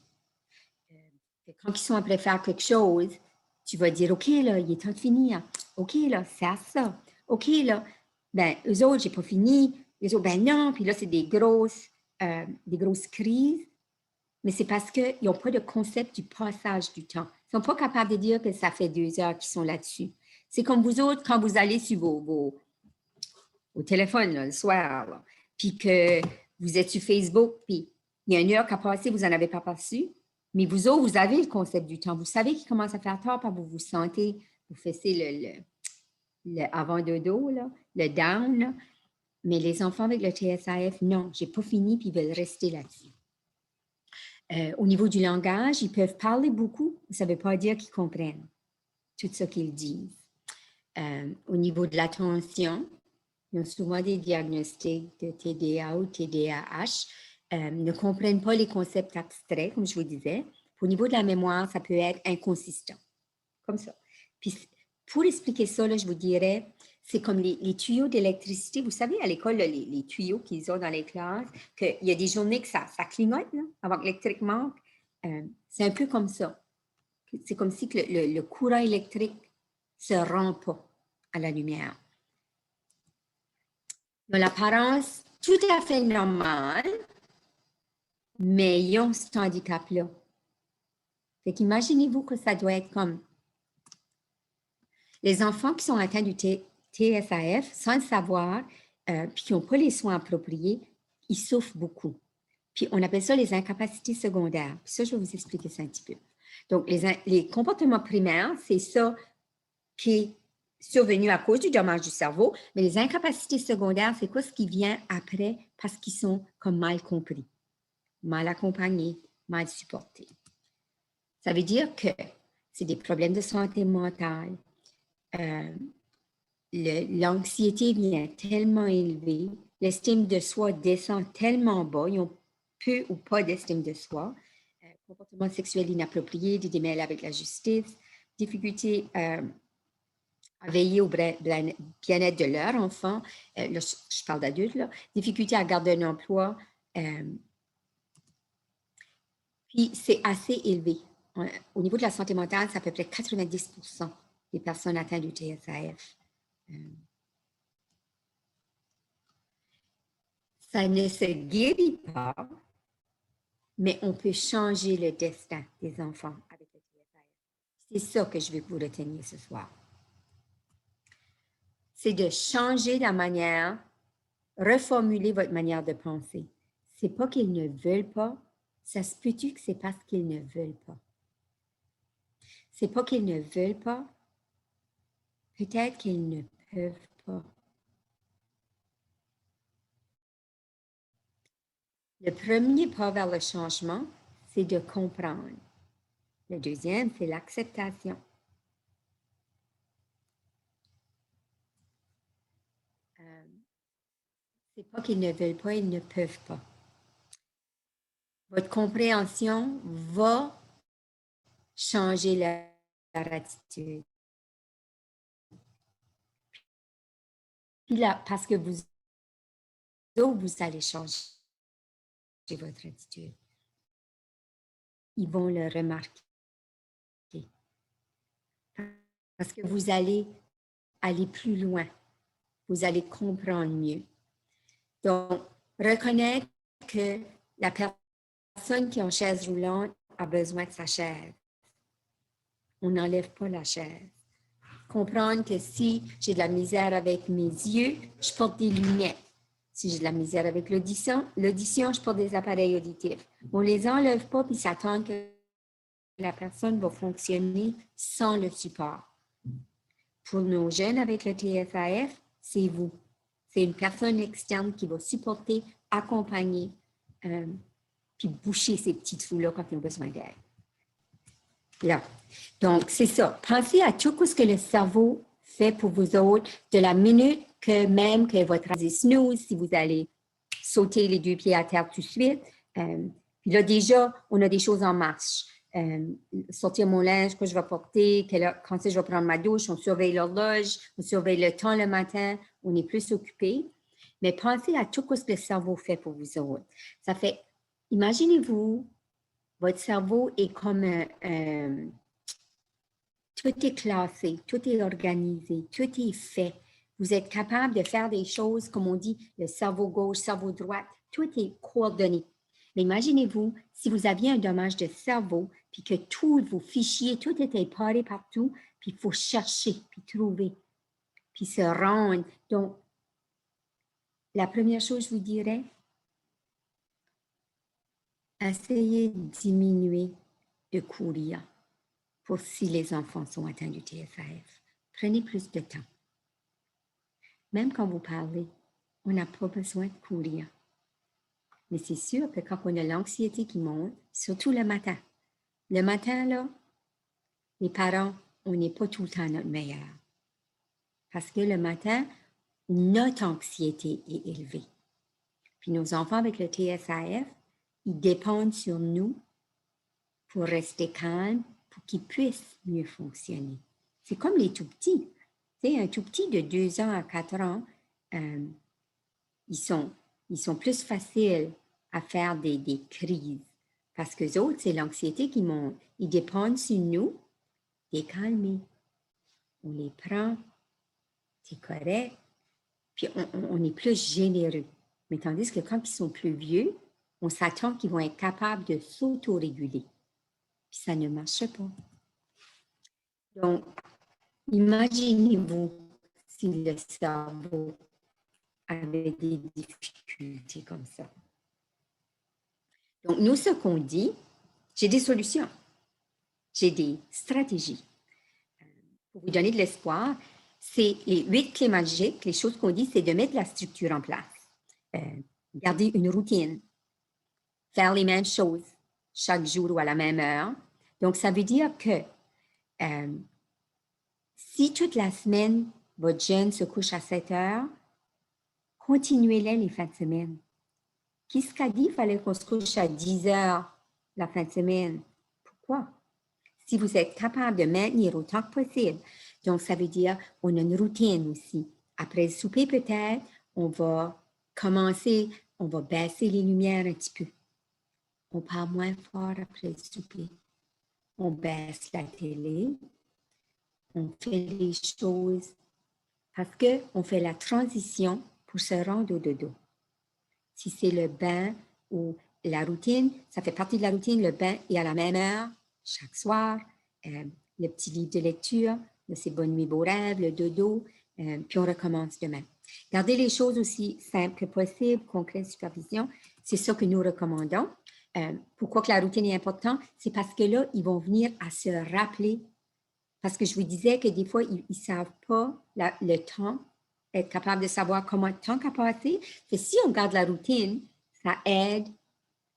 Quand ils sont après faire quelque chose, tu vas dire, OK, là, il est temps de finir. OK, là, c'est ça. OK, là, ben, eux autres, j'ai pas fini. Les autres, ben non. Puis là, c'est des grosses crises. Mais c'est parce qu'ils n'ont pas de concept du passage du temps. Ils ne sont pas capables de dire que ça fait 2 heures qu'ils sont là-dessus. C'est comme vous autres, quand vous allez sur vos téléphones là, le soir, là, puis que vous êtes sur Facebook, puis il y a 1 heure qui a passé, vous n'en avez pas passé. Mais vous autres, vous avez le concept du temps. Vous savez qu'il commence à faire tard, puis vous vous sentez, vous faites le avant de dos, là, le down. Là. Mais les enfants avec le TSAF, non, je n'ai pas fini, puis ils veulent rester là-dessus. Au niveau du langage, ils peuvent parler beaucoup, mais ça ne veut pas dire qu'ils comprennent tout ce qu'ils disent. Au niveau de l'attention, ils ont souvent des diagnostics de TDA ou TDAH, ne comprennent pas les concepts abstraits, comme je vous disais. Au niveau de la mémoire, ça peut être inconsistant, comme ça. Puis, pour expliquer ça, là, je vous dirais, c'est comme les tuyaux d'électricité. Vous savez, à l'école, les tuyaux qu'ils ont dans les classes, qu'il y a des journées que ça clignote là, avant que l'électrique manque. c'est un peu comme ça. C'est comme si que le courant électrique ne se rend pas à la lumière. Dans l'apparence tout à fait normale, mais ils ont cet handicap-là. Fait qu'imaginez-vous que ça doit être comme les enfants qui sont atteints du TSAF, sans le savoir, puis qui n'ont pas les soins appropriés, ils souffrent beaucoup. Puis on appelle ça les incapacités secondaires. Puis ça, je vais vous expliquer ça un petit peu. Donc, les comportements primaires, c'est ça qui est survenu à cause du dommage du cerveau, mais les incapacités secondaires, c'est quoi ce qui vient après parce qu'ils sont comme mal compris, mal accompagnés, mal supportés. Ça veut dire que c'est des problèmes de santé mentale. L'anxiété vient tellement élevée, l'estime de soi descend tellement bas, ils ont peu ou pas d'estime de soi, comportement sexuel inapproprié, des démêlés avec la justice, difficulté à veiller au bien-être de leur enfant, là, je parle d'adultes, difficulté à garder un emploi, puis c'est assez élevé. Au niveau de la santé mentale, c'est à peu près 90% des personnes atteintes du TSAF. Ça ne se guérit pas, mais on peut changer le destin des enfants avec le TSAF. C'est ça que je veux que vous reteniez ce soir. C'est de changer la manière, reformuler votre manière de penser. C'est pas qu'ils ne veulent pas, ça se peut-tu que c'est parce qu'ils ne veulent pas. C'est pas qu'ils ne veulent pas, peut-être qu'ils ne peuvent pas. Le premier pas vers le changement, c'est de comprendre. Le deuxième, c'est l'acceptation. C'est pas qu'ils ne veulent pas, ils ne peuvent pas. Votre compréhension va changer leur attitude. Puis là, parce que vous allez changer votre attitude. Ils vont le remarquer. Parce que vous allez aller plus loin. Vous allez comprendre mieux. Donc, reconnaître que la personne qui est en chaise roulante a besoin de sa chaise. On n'enlève pas la chaise. Comprendre que si j'ai de la misère avec mes yeux, je porte des lunettes. Si j'ai de la misère avec l'audition, je porte des appareils auditifs. On ne les enlève pas puis s'attend que la personne va fonctionner sans le support. Pour nos jeunes avec le TSAF, c'est vous. C'est une personne externe qui va supporter, accompagner, puis boucher ces petits trous-là quand ils ont besoin d'aide. Là. Donc, c'est ça. Pensez à tout ce que le cerveau fait pour vous autres de la minute que même que votre snooze, si vous allez sauter les deux pieds à terre tout de suite. Puis là, déjà, on a des choses en marche. Sortir mon linge que je vais porter, quand je vais prendre ma douche, on surveille l'horloge, on surveille le temps le matin, on est plus occupé. Mais pensez à tout ce que le cerveau fait pour vous autres. Ça fait, imaginez-vous, votre cerveau est comme tout est classé, tout est organisé, tout est fait. Vous êtes capable de faire des choses, comme on dit, le cerveau gauche, cerveau droit, tout est coordonné. Mais imaginez-vous, si vous aviez un dommage de cerveau, puis que tous vos fichiers, tout était paré partout, puis il faut chercher, puis trouver, puis se rendre. Donc, la première chose, je vous dirais, essayez de diminuer de courir pour si les enfants sont atteints du TSAF. Prenez plus de temps. Même quand vous parlez, on n'a pas besoin de courir. Mais c'est sûr que quand on a l'anxiété qui monte, surtout le matin, là, les parents, on n'est pas tout le temps notre meilleur. Parce que le matin, notre anxiété est élevée. Puis nos enfants avec le TSAF, ils dépendent sur nous pour rester calmes, pour qu'ils puissent mieux fonctionner. C'est comme les tout-petits. Tu sais, un tout-petit de 2 ans à 4 ans, ils sont plus faciles à faire des crises Parce qu'eux autres, c'est l'anxiété qui monte. Ils dépendent sur nous, les calmer. On les prend, c'est correct, puis on est plus généreux. Mais tandis que quand ils sont plus vieux, on s'attend qu'ils vont être capables de s'autoréguler. Puis ça ne marche pas. Donc, imaginez-vous si le cerveau avait des difficultés comme ça. Donc, nous, ce qu'on dit, j'ai des solutions, j'ai des stratégies. Pour vous donner de l'espoir, c'est les 8 clés magiques. Les choses qu'on dit, c'est de mettre la structure en place, garder une routine, faire les mêmes choses chaque jour ou à la même heure. Donc, ça veut dire que si toute la semaine, votre jeune se couche à 7 heures, continuez-les les fins de semaine. Qui ce qu'a dit qu'il fallait qu'on se couche à 10 heures la fin de semaine? Pourquoi? Si vous êtes capable de maintenir autant que possible, donc ça veut dire on a une routine aussi. Après le souper peut-être, on va commencer, on va baisser les lumières un petit peu. On parle moins fort après le souper. On baisse la télé. On fait les choses parce qu'on fait la transition pour se rendre au dodo. Si c'est le bain ou la routine, ça fait partie de la routine, le bain est à la même heure chaque soir, le petit livre de lecture, c'est bonne nuit, beaux rêves, le dodo, puis on recommence demain. Gardez les choses aussi simples que possible, concrète supervision, c'est ça que nous recommandons. Pourquoi que la routine est importante? C'est parce que là, ils vont venir à se rappeler. Parce que je vous disais que des fois, ils ne savent pas le temps, être capable de savoir comment le temps a passé. Et si on garde la routine, ça aide.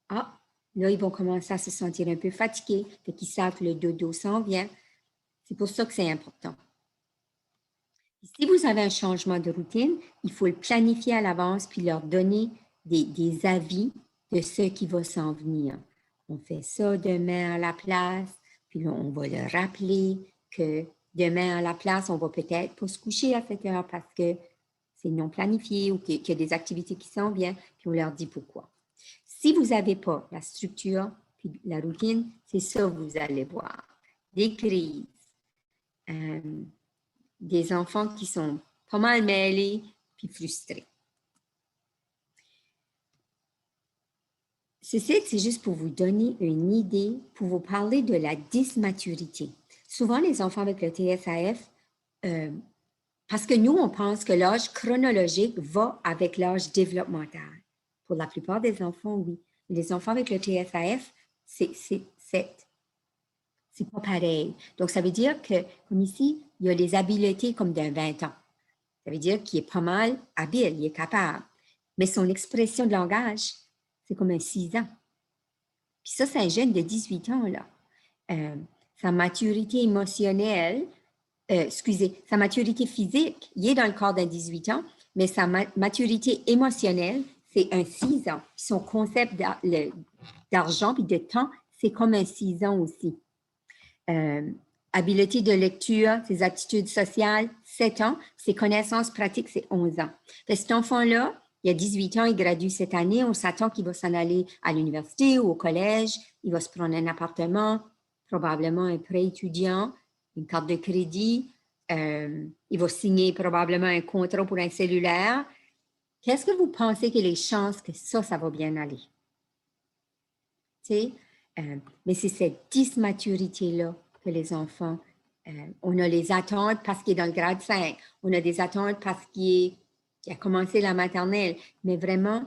Ah, là, ils vont commencer à se sentir un peu fatigués, fait qu'ils savent que le dodo s'en vient. C'est pour ça que c'est important. Et si vous avez un changement de routine, il faut le planifier à l'avance puis leur donner des avis de ce qui va s'en venir. On fait ça demain à la place, puis là, on va le rappeler que demain à la place, on va peut-être pas se coucher à 7 heures parce que c'est non planifié ou qu'il y a des activités qui s'en viennent, puis on leur dit pourquoi. Si vous n'avez pas la structure puis la routine, c'est ça que vous allez voir. Des crises, des enfants qui sont pas mal mêlés puis frustrés. Ceci, c'est juste pour vous donner une idée, pour vous parler de la dysmaturité. Souvent, les enfants avec le TSAF, parce que nous, on pense que l'âge chronologique va avec l'âge développemental. Pour la plupart des enfants, oui. Les enfants avec le TSAF, c'est pas pareil. Donc, ça veut dire que, comme ici, il y a les habiletés comme d'un 20 ans. Ça veut dire qu'il est pas mal habile, il est capable. Mais son expression de langage, c'est comme un 6 ans. Puis ça, c'est un jeune de 18 ans, là. Sa maturité émotionnelle, sa maturité physique, il est dans le corps d'un 18 ans, mais sa maturité émotionnelle, c'est un 6 ans. Son concept d'argent et de temps, c'est comme un 6 ans aussi. Habileté de lecture, ses aptitudes sociales, 7 ans. Ses connaissances pratiques, c'est 11 ans. Et cet enfant-là, il a 18 ans, il gradue cette année. On s'attend qu'il va s'en aller à l'université ou au collège. Il va se prendre un appartement, probablement un prêt étudiant, une carte de crédit. Il va signer probablement un contrat pour un cellulaire. Qu'est-ce que vous pensez que les chances que ça va bien aller? Mais c'est cette dysmaturité-là que les enfants, on a les attentes parce qu'il est dans le grade 5, on a des attentes parce qu'il a commencé la maternelle, mais vraiment,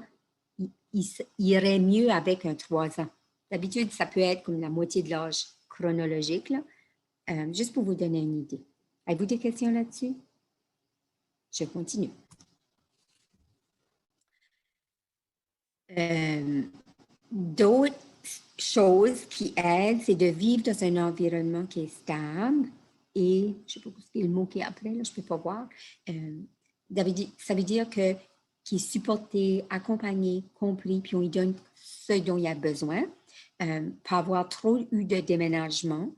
il irait mieux avec un 3 ans. D'habitude, ça peut être comme la moitié de l'âge chronologique, là. Juste pour vous donner une idée. Avez-vous des questions là-dessus? Je continue. D'autres choses qui aident, c'est de vivre dans un environnement qui est stable et, je ne sais pas ce qu'est le mot qui est après, là, je ne peux pas voir. Ça veut dire qu'il est supporté, accompagné, compris, puis on lui donne ce dont il a besoin. Pas avoir trop eu de déménagement,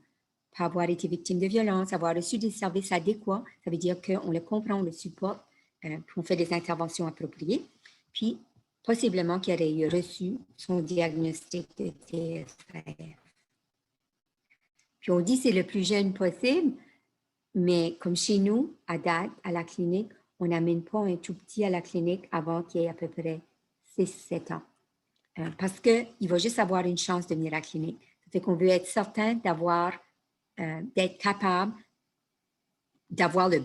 pas avoir été victime de violence, avoir reçu des services adéquats. Ça veut dire qu'on le comprend, on le supporte, puis on fait des interventions appropriées. Puis, possiblement qui aurait reçu son diagnostic de TSAF. Puis on dit que c'est le plus jeune possible, mais comme chez nous, à date, à la clinique, on n'amène pas un tout petit à la clinique avant qu'il ait à peu près 6-7 ans. Parce qu'il va juste avoir une chance de venir à la clinique. Ça fait qu'on veut être certain d'être capable d'avoir le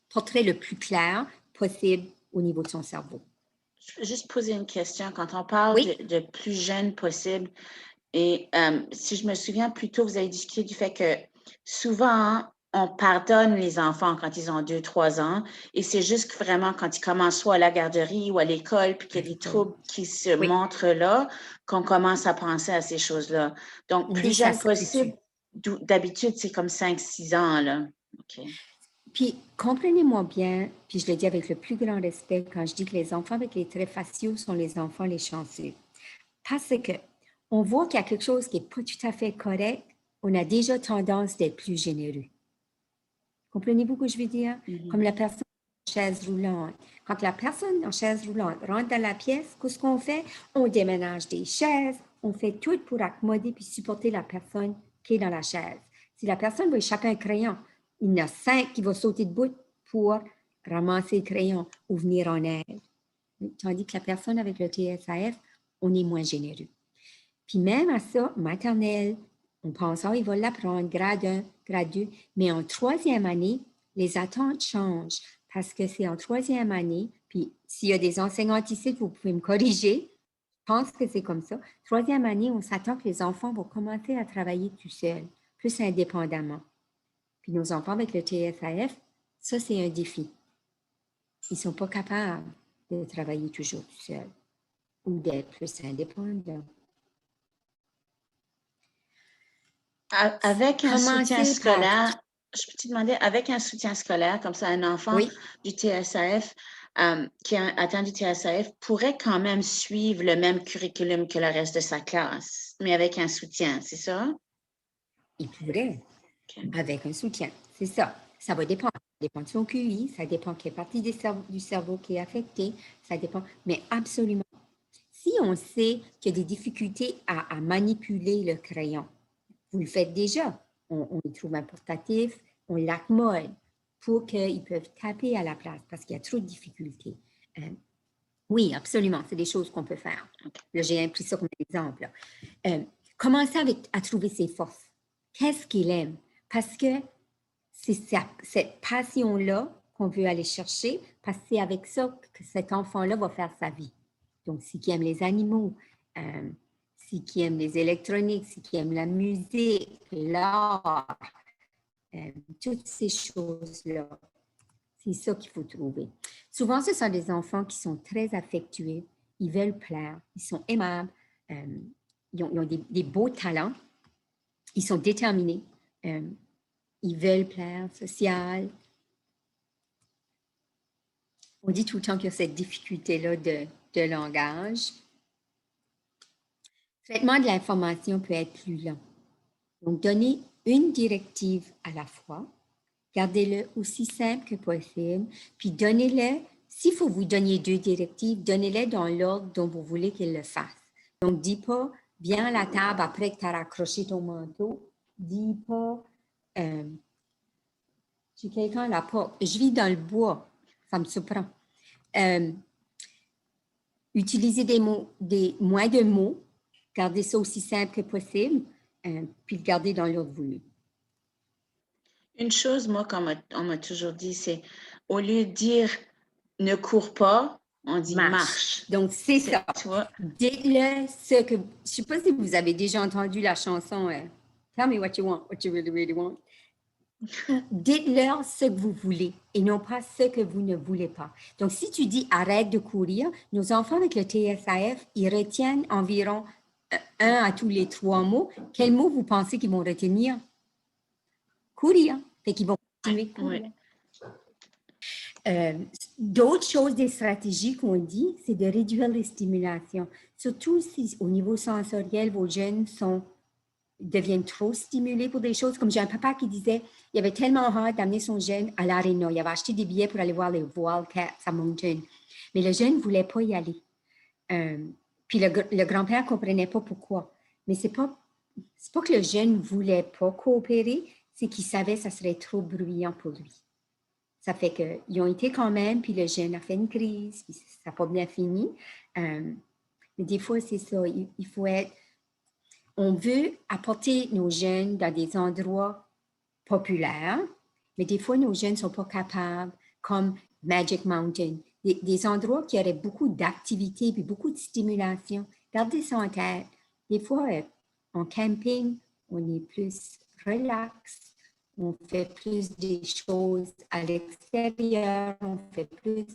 portrait le plus clair possible au niveau de son cerveau. Je peux juste poser une question. Quand on parle Oui. de plus jeune possible, et si je me souviens plus tôt, vous avez discuté du fait que souvent, on pardonne les enfants quand ils ont 2-3 ans, et c'est juste vraiment quand ils commencent soit à la garderie ou à l'école, puis qu'il y a des troubles qui se Oui. montrent là, qu'on commence à penser à ces choses-là. Donc, On plus dit ça jeune se possible, d'habitude, c'est comme 5-6 ans, là. OK. Puis, comprenez-moi bien, puis je le dis avec le plus grand respect quand je dis que les enfants avec les traits faciaux sont les enfants les chanceux. Parce que on voit qu'il y a quelque chose qui n'est pas tout à fait correct, on a déjà tendance d'être plus généreux. Comprenez-vous ce que je veux dire? Comme la personne en chaise roulante. Quand la personne en chaise roulante rentre dans la pièce, qu'est-ce qu'on fait? On déménage des chaises, on fait tout pour accommoder puis supporter la personne qui est dans la chaise. Si la personne va échapper un crayon, il y en a 5 qui vont sauter debout pour ramasser le crayon ou venir en aide. Tandis que la personne avec le TSAF, on est moins généreux. Puis même à ça, maternelle, on pense, il va l'apprendre, grade 1, grade 2, mais en 3e année, les attentes changent parce que c'est en 3e année, puis s'il y a des enseignantes ici, vous pouvez me corriger, je pense que c'est comme ça. 3e année, on s'attend que les enfants vont commencer à travailler tout seuls, plus indépendamment. Puis nos enfants avec le TSAF, ça, c'est un défi. Ils ne sont pas capables de travailler toujours tout seuls ou d'être plus indépendants. Avec un soutien scolaire, par... je peux te demander, avec un soutien scolaire, comme ça, un enfant Oui. du TSAF qui a atteint du TSAF pourrait quand même suivre le même curriculum que le reste de sa classe, mais avec un soutien, c'est ça? Il pourrait, avec un soutien, c'est ça. Ça va dépendre. Ça dépend de son QI, ça dépend quelle partie du cerveau qui est affectée, ça dépend. Mais absolument, si on sait qu'il y a des difficultés à manipuler le crayon, vous le faites déjà. On y trouve un portatif, on l'accommode pour qu'ils peuvent taper à la place parce qu'il y a trop de difficultés. Oui, absolument, c'est des choses qu'on peut faire. Là, j'ai pris ça comme exemple. Commencez à trouver ses forces. Qu'est-ce qu'il aime? Parce que c'est cette passion-là qu'on veut aller chercher, parce que c'est avec ça que cet enfant-là va faire sa vie. Donc, s'il aime les animaux, s'il aime les électroniques, s'il aime la musique, l'art, toutes ces choses-là, c'est ça qu'il faut trouver. Souvent, ce sont des enfants qui sont très affectueux, ils veulent plaire, ils sont aimables, ils ont des beaux talents, ils sont déterminés, ils veulent plaire, social. On dit tout le temps qu'il y a cette difficulté-là de langage. Le traitement de l'information peut être plus lent. Donc, donnez une directive à la fois, gardez-le aussi simple que possible, puis donnez-le, s'il faut vous donner 2 directives, donnez-les dans l'ordre dont vous voulez qu'il le fasse. Donc, dis pas, viens à la table après que tu as raccroché ton manteau, dis pas, j'ai quelqu'un à la porte, je vis dans le bois, ça me surprend. Utilisez moins de mots, gardez ça aussi simple que possible, puis le gardez dans l'ordre voulu. Une chose, moi, on m'a toujours dit, c'est au lieu de dire ne cours pas, on dit marche. Donc, c'est ça. Toi. Dites-le ce que... Je ne sais pas si vous avez déjà entendu la chanson Tell me what you want, what you really, really want. Dites-leur ce que vous voulez et non pas ce que vous ne voulez pas. Donc, si tu dis arrête de courir, nos enfants avec le TSAF, ils retiennent environ 1 à tous les 3 mots. Quels mots vous pensez qu'ils vont retenir? Courir. Fait qu'ils vont continuer de courir. D'autres choses, des stratégies qu'on dit, c'est de réduire les stimulations. Surtout si au niveau sensoriel, vos jeunes sont deviennent trop stimulés pour des choses. Comme j'ai un papa qui disait, il avait tellement hâte d'amener son jeune à l'Arena. Il avait acheté des billets pour aller voir les Wildcats à Moncton. Mais le jeune ne voulait pas y aller. Puis le grand-père ne comprenait pas pourquoi. Mais c'est pas que le jeune ne voulait pas coopérer, c'est qu'il savait que ça serait trop bruyant pour lui. Ça fait qu'ils ont été quand même, puis le jeune a fait une crise, puis ça n'a pas bien fini. Mais des fois, c'est ça, il faut être... On veut apporter nos jeunes dans des endroits populaires, mais des fois, nos jeunes ne sont pas capables, comme Magic Mountain, des endroits qui auraient beaucoup d'activités puis beaucoup de stimulation. Gardez ça en tête. Des fois, en camping, on est plus relax, on fait plus des choses à l'extérieur, on fait plus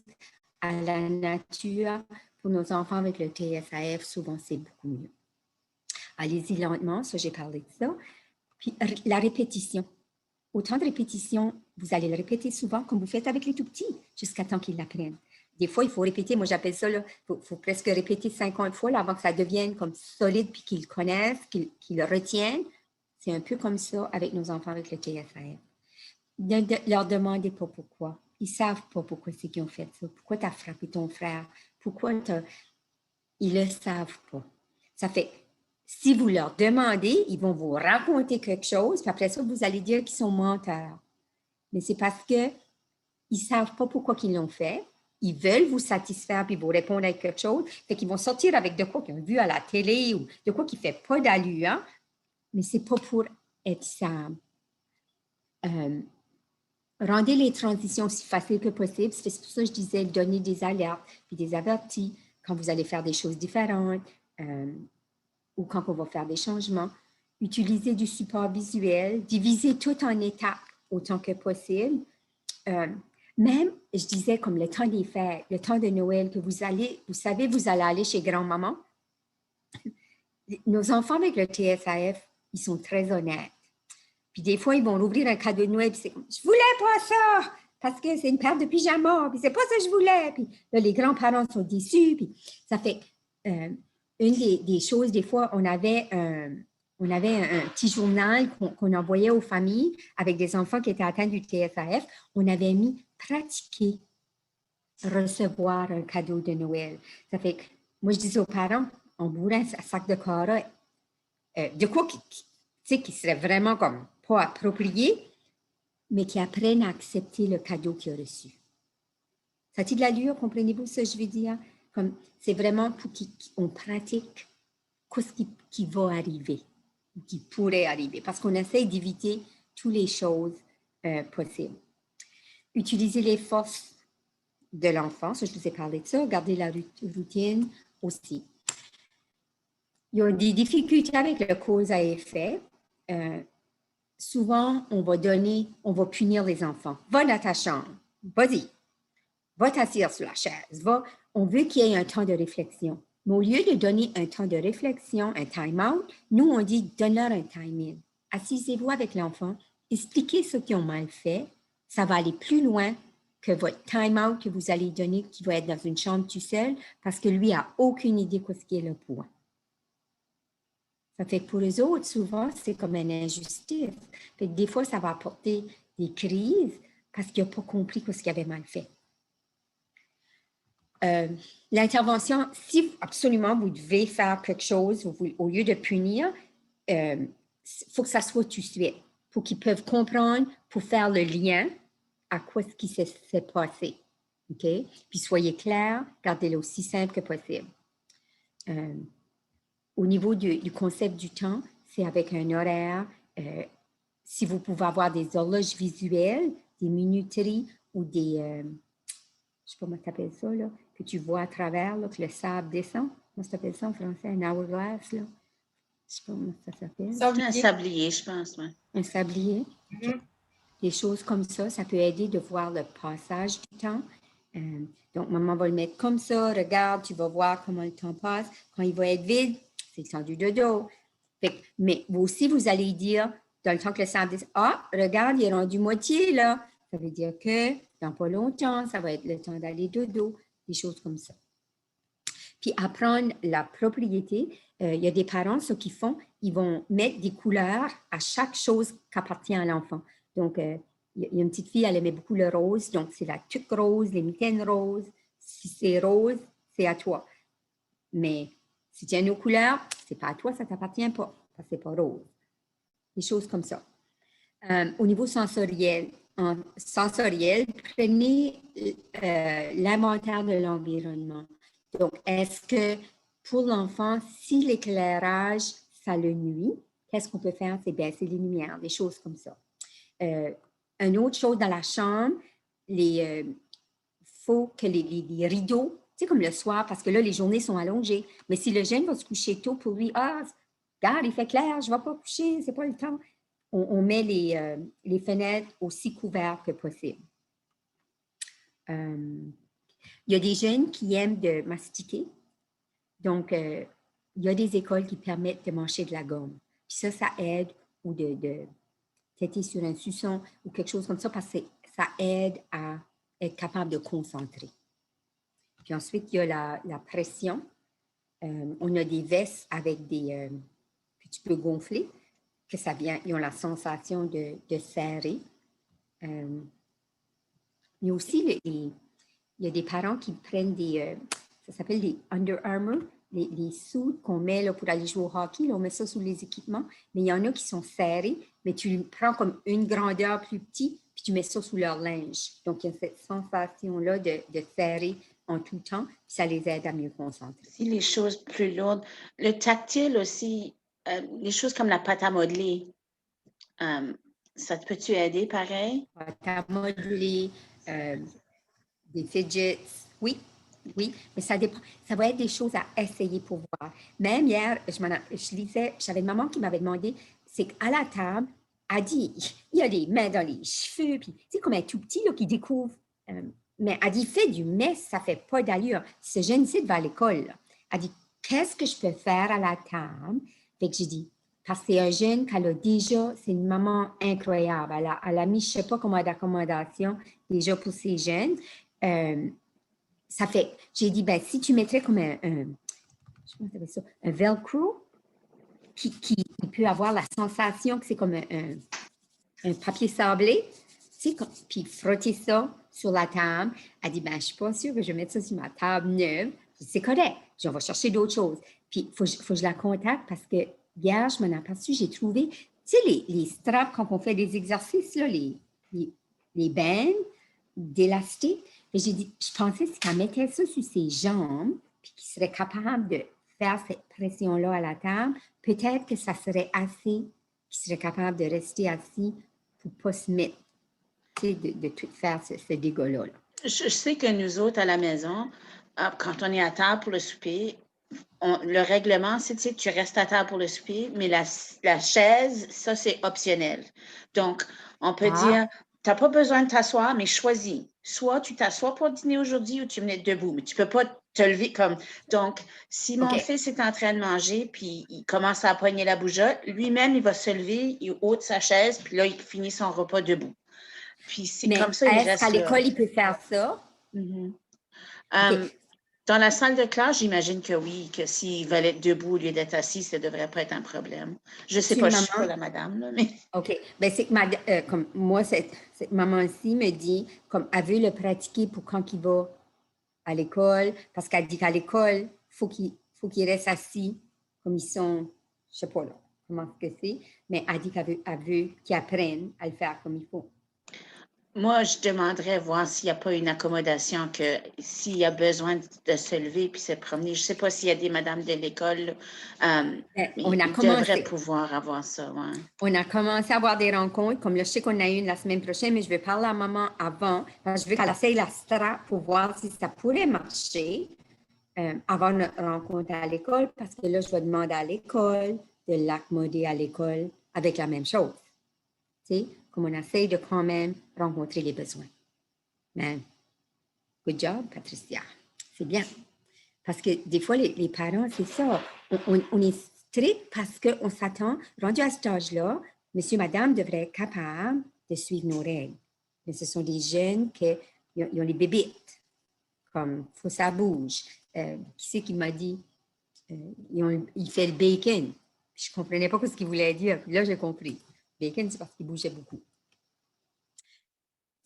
à la nature. Pour nos enfants avec le TSAF, souvent, c'est beaucoup mieux. Allez-y lentement, ça, j'ai parlé de ça. Puis, la répétition. Autant de répétition, vous allez le répéter souvent comme vous faites avec les tout-petits, jusqu'à temps qu'ils l'apprennent. Des fois, il faut répéter, moi j'appelle ça, il faut presque répéter 50 fois là, avant que ça devienne comme solide, puis qu'ils le connaissent, qu'ils le retiennent. C'est un peu comme ça avec nos enfants avec le TSAF. Ne leur demandez pas pourquoi. Ils ne savent pas pourquoi c'est qu'ils ont fait ça. Pourquoi tu as frappé ton frère? Pourquoi ils ne le savent pas. Ça fait, si vous leur demandez, ils vont vous raconter quelque chose, puis après ça, vous allez dire qu'ils sont menteurs. Mais c'est parce qu'ils ne savent pas pourquoi ils l'ont fait. Ils veulent vous satisfaire puis vous répondre avec quelque chose. Fait qu'ils vont sortir avec de quoi qu'ils ont vu à la télé ou de quoi qui ne fait pas d'allure, hein? Mais ce n'est pas pour être simple. Rendez les transitions aussi faciles que possible. C'est pour ça que je disais donner des alertes puis des avertis quand vous allez faire des choses différentes ou quand on va faire des changements. Utilisez du support visuel, divisez tout en étapes autant que possible. Même, je disais, comme le temps des fêtes, le temps de Noël, que vous savez, vous allez aller chez grand-maman. Nos enfants avec le TSAF, ils sont très honnêtes. Puis des fois, ils vont ouvrir un cadeau de Noël, puis c'est comme, je voulais pas ça, parce que c'est une paire de pyjamas, puis c'est pas ça que je voulais. Puis là, les grands-parents sont déçus, puis ça fait une des choses, des fois, on avait un petit journal qu'on envoyait aux familles avec des enfants qui étaient atteints du TSAF. On avait mis pratiquer recevoir un cadeau de Noël. Ça fait que moi, je disais aux parents, on bourrait un sac de Cara, de quoi qui serait vraiment comme pas approprié, mais qui apprennent à accepter le cadeau qu'ils ont reçu. Ça a-t-il de l'allure, comprenez-vous ce que je veux dire? C'est vraiment pour qu'on pratique ce qui va arriver, ou qui pourrait arriver, parce qu'on essaie d'éviter toutes les choses possibles. Utiliser les forces de l'enfant, ça, je vous ai parlé de ça, garder la routine aussi. Il y a des difficultés avec le cause à effet. Souvent, on va punir les enfants. Va dans ta chambre, vas-y, va t'asseoir sur la chaise, on veut qu'il y ait un temps de réflexion. Mais au lieu de donner un temps de réflexion, un time-out, nous, on dit donne-leur un time-in. Assisez-vous avec l'enfant, expliquez ce qu'ils ont mal fait. Ça va aller plus loin que votre time-out que vous allez donner, qui va être dans une chambre tout seul, parce que lui n'a aucune idée de ce qui est le point. Ça fait que pour les autres, souvent, c'est comme une injustice. Fait que des fois, ça va apporter des crises parce qu'il n'a pas compris ce qu'il avait mal fait. L'intervention, si absolument vous devez faire quelque chose, au lieu de punir, il faut que ça soit tout de suite, pour qu'ils peuvent comprendre, pour faire le lien à quoi ce qui s'est passé. OK? Puis soyez clair, gardez-le aussi simple que possible. Au niveau du concept du temps, c'est avec un horaire. Si vous pouvez avoir des horloges visuelles, des minuteries ou des, je ne sais pas comment tu appelles ça, là, que tu vois à travers, là, que le sable descend. Comment tu appelles ça en français? Un hourglass, là. Je ne sais pas comment ça s'appelle. Un sablier, je pense. Ouais. Un sablier. Okay. Des choses comme ça peut aider de voir le passage du temps. Donc, maman va le mettre comme ça. Regarde, tu vas voir comment le temps passe. Quand il va être vide, c'est le temps du dodo. Mais vous aussi, vous allez dire, dans le temps que le sable dit, ah, regarde, il est rendu moitié, là. Ça veut dire que dans pas longtemps, ça va être le temps d'aller dodo, des choses comme ça. Puis apprendre la propriété. Il y a des parents, ce qu'ils font, ils vont mettre des couleurs à chaque chose qui appartient à l'enfant. Donc, il y a une petite fille, elle aimait beaucoup le rose, donc c'est la tuque rose, les mitaines roses. Si c'est rose, c'est à toi. Mais si tu as une autre couleur, c'est pas à toi, ça ne t'appartient pas, parce que c'est pas rose. Des choses comme ça. Au niveau sensoriel, prenez l'inventaire de l'environnement. Donc, est-ce que pour l'enfant, si l'éclairage, ça le nuit, qu'est-ce qu'on peut faire? C'est baisser les lumières, des choses comme ça. Une autre chose dans la chambre, faut que les rideaux, tu sais, comme le soir, parce que là, les journées sont allongées. Mais si le jeune va se coucher tôt pour lui, regarde, il fait clair, je ne vais pas coucher, c'est pas le temps. On met les fenêtres aussi couvertes que possible. Il y a des jeunes qui aiment de mastiquer. Donc, il y a des écoles qui permettent de manger de la gomme. Puis ça aide, ou de têter sur un suçon ou quelque chose comme ça, parce que ça aide à être capable de concentrer. Puis ensuite, il y a la pression. On a des vestes avec des... que tu peux gonfler, que ça vient, ils ont la sensation de serrer. Il y a aussi il y a des parents qui prennent des... ça s'appelle des Under Armour, les soudes qu'on met là, pour aller jouer au hockey. Là, on met ça sous les équipements, mais il y en a qui sont serrés, mais tu prends comme une grandeur plus petite, puis tu mets ça sous leur linge. Donc, il y a cette sensation-là de serrer en tout temps, puis ça les aide à mieux concentrer. Si les choses plus lourdes, le tactile aussi, les choses comme la pâte à modeler, ça te peut-tu aider pareil? Pâte à modeler, des fidgets, oui, mais ça dépend. Ça va être des choses à essayer pour voir. Même hier, je lisais, j'avais une maman qui m'avait demandé, c'est qu'à la table, elle dit, il y a des mains dans les cheveux, puis c'est comme un tout petit là, qui découvre. Mais elle dit, fais du mess, ça fait pas d'allure. Ce jeune-ci va à l'école. Là. Elle dit, qu'est-ce que je peux faire à la table? Fait que j'ai dit, parce que c'est un jeune qu'elle a déjà, c'est une maman incroyable. Elle a mis, je ne sais pas combien d'accommodations déjà pour ces jeunes. Ça fait, j'ai dit, ben, si tu mettrais comme un velcro qui peut avoir la sensation que c'est comme un papier sablé, tu sais, puis frotter ça sur la table. Elle dit, ben, je ne suis pas sûre que je vais mettre ça sur ma table neuve. C'est correct, je vais chercher d'autres choses. Puis, il faut que je la contacte parce que hier, je m'en ai aperçu, j'ai trouvé, tu sais, les straps quand on fait des exercices, là, les bandes d'élastique. J'ai dit, je pensais que qu'elle mettait ça sur ses jambes, puis qu'il serait capable de faire cette pression-là à la table, peut-être que ça serait assez, qu'il serait capable de rester assis pour ne pas se mettre, tu sais, de tout faire ce dégât-là. Je sais que nous autres, à la maison, quand on est à table pour le souper, le règlement, c'est, tu sais, tu restes à table pour le souper, mais la chaise, ça, c'est optionnel. Donc, on peut dire, tu n'as pas besoin de t'asseoir, mais choisis. Soit tu t'assois pour dîner aujourd'hui ou tu me mets debout, mais tu ne peux pas te lever comme... Donc, si mon fils est en train de manger, puis il commence à pogner la bougeotte, lui-même, il va se lever, il ôte sa chaise, puis là, il finit son repas debout. Puis c'est comme ça, il reste est-ce qu'à l'école, il peut faire ça? Dans la salle de classe, j'imagine que oui, que s'ils veulent être debout au lieu d'être assis, ça ne devrait pas être un problème. Je ne sais pas, je ne suis pas la madame, là, mais... OK. Bien, c'est que comme moi, cette maman-ci me dit, comme elle veut le pratiquer pour quand il va à l'école, parce qu'elle dit qu'à l'école, faut qu'il reste assis, comme ils sont, je ne sais pas là, comment que c'est, mais elle dit qu'elle veut qu'ils apprennent à le faire comme il faut. Moi, je demanderais voir s'il n'y a pas une accommodation, que s'il y a besoin de se lever puis se promener. Je ne sais pas s'il y a des madames de l'école, mais ils devraient pouvoir avoir ça. Ouais. On a commencé à avoir des rencontres, comme là, je sais qu'on a une la semaine prochaine, mais je vais parler à maman avant, parce que je veux qu'elle essaye la strap pour voir si ça pourrait marcher avant notre rencontre à l'école, parce que là, je vais demander à l'école de l'accommoder à l'école avec la même chose. Tu sais, comme on essaye de quand même rencontrer les besoins. Mais, good job, Patricia. C'est bien. Parce que des fois, les parents, c'est ça. On est strict parce qu'on s'attend, rendu à cet âge-là, monsieur, madame devrait être capable de suivre nos règles. Mais ce sont des jeunes qui ont les bébites, comme faut ça bouge. Qui c'est qui m'a dit, il fait le bacon. Puis je ne comprenais pas ce qu'il voulait dire. Puis là, j'ai compris. Bacon, c'est parce qu'il bougeait beaucoup.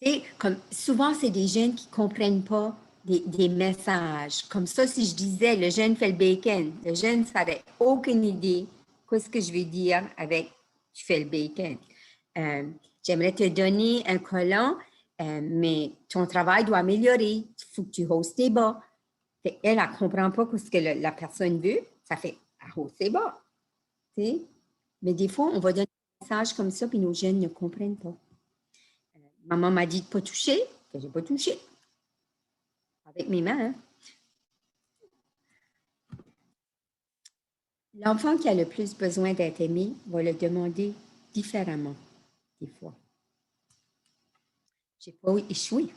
Et comme souvent, c'est des jeunes qui ne comprennent pas des messages. Comme ça, si je disais, le jeune fait le bacon, le jeune n'avait aucune idée qu'est-ce que je vais dire avec tu fais le bacon. J'aimerais te donner un collant, mais ton travail doit améliorer. Il faut que tu hausses tes bas. Elle ne comprend pas ce que la personne veut. Ça fait « hausse tes bas ». Mais des fois, on va donner un message comme ça, puis nos jeunes ne comprennent pas. Maman m'a dit de ne pas toucher, que je n'ai pas touché. Avec mes mains. Hein? L'enfant qui a le plus besoin d'être aimé va le demander différemment, des fois. Je n'ai pas échoué.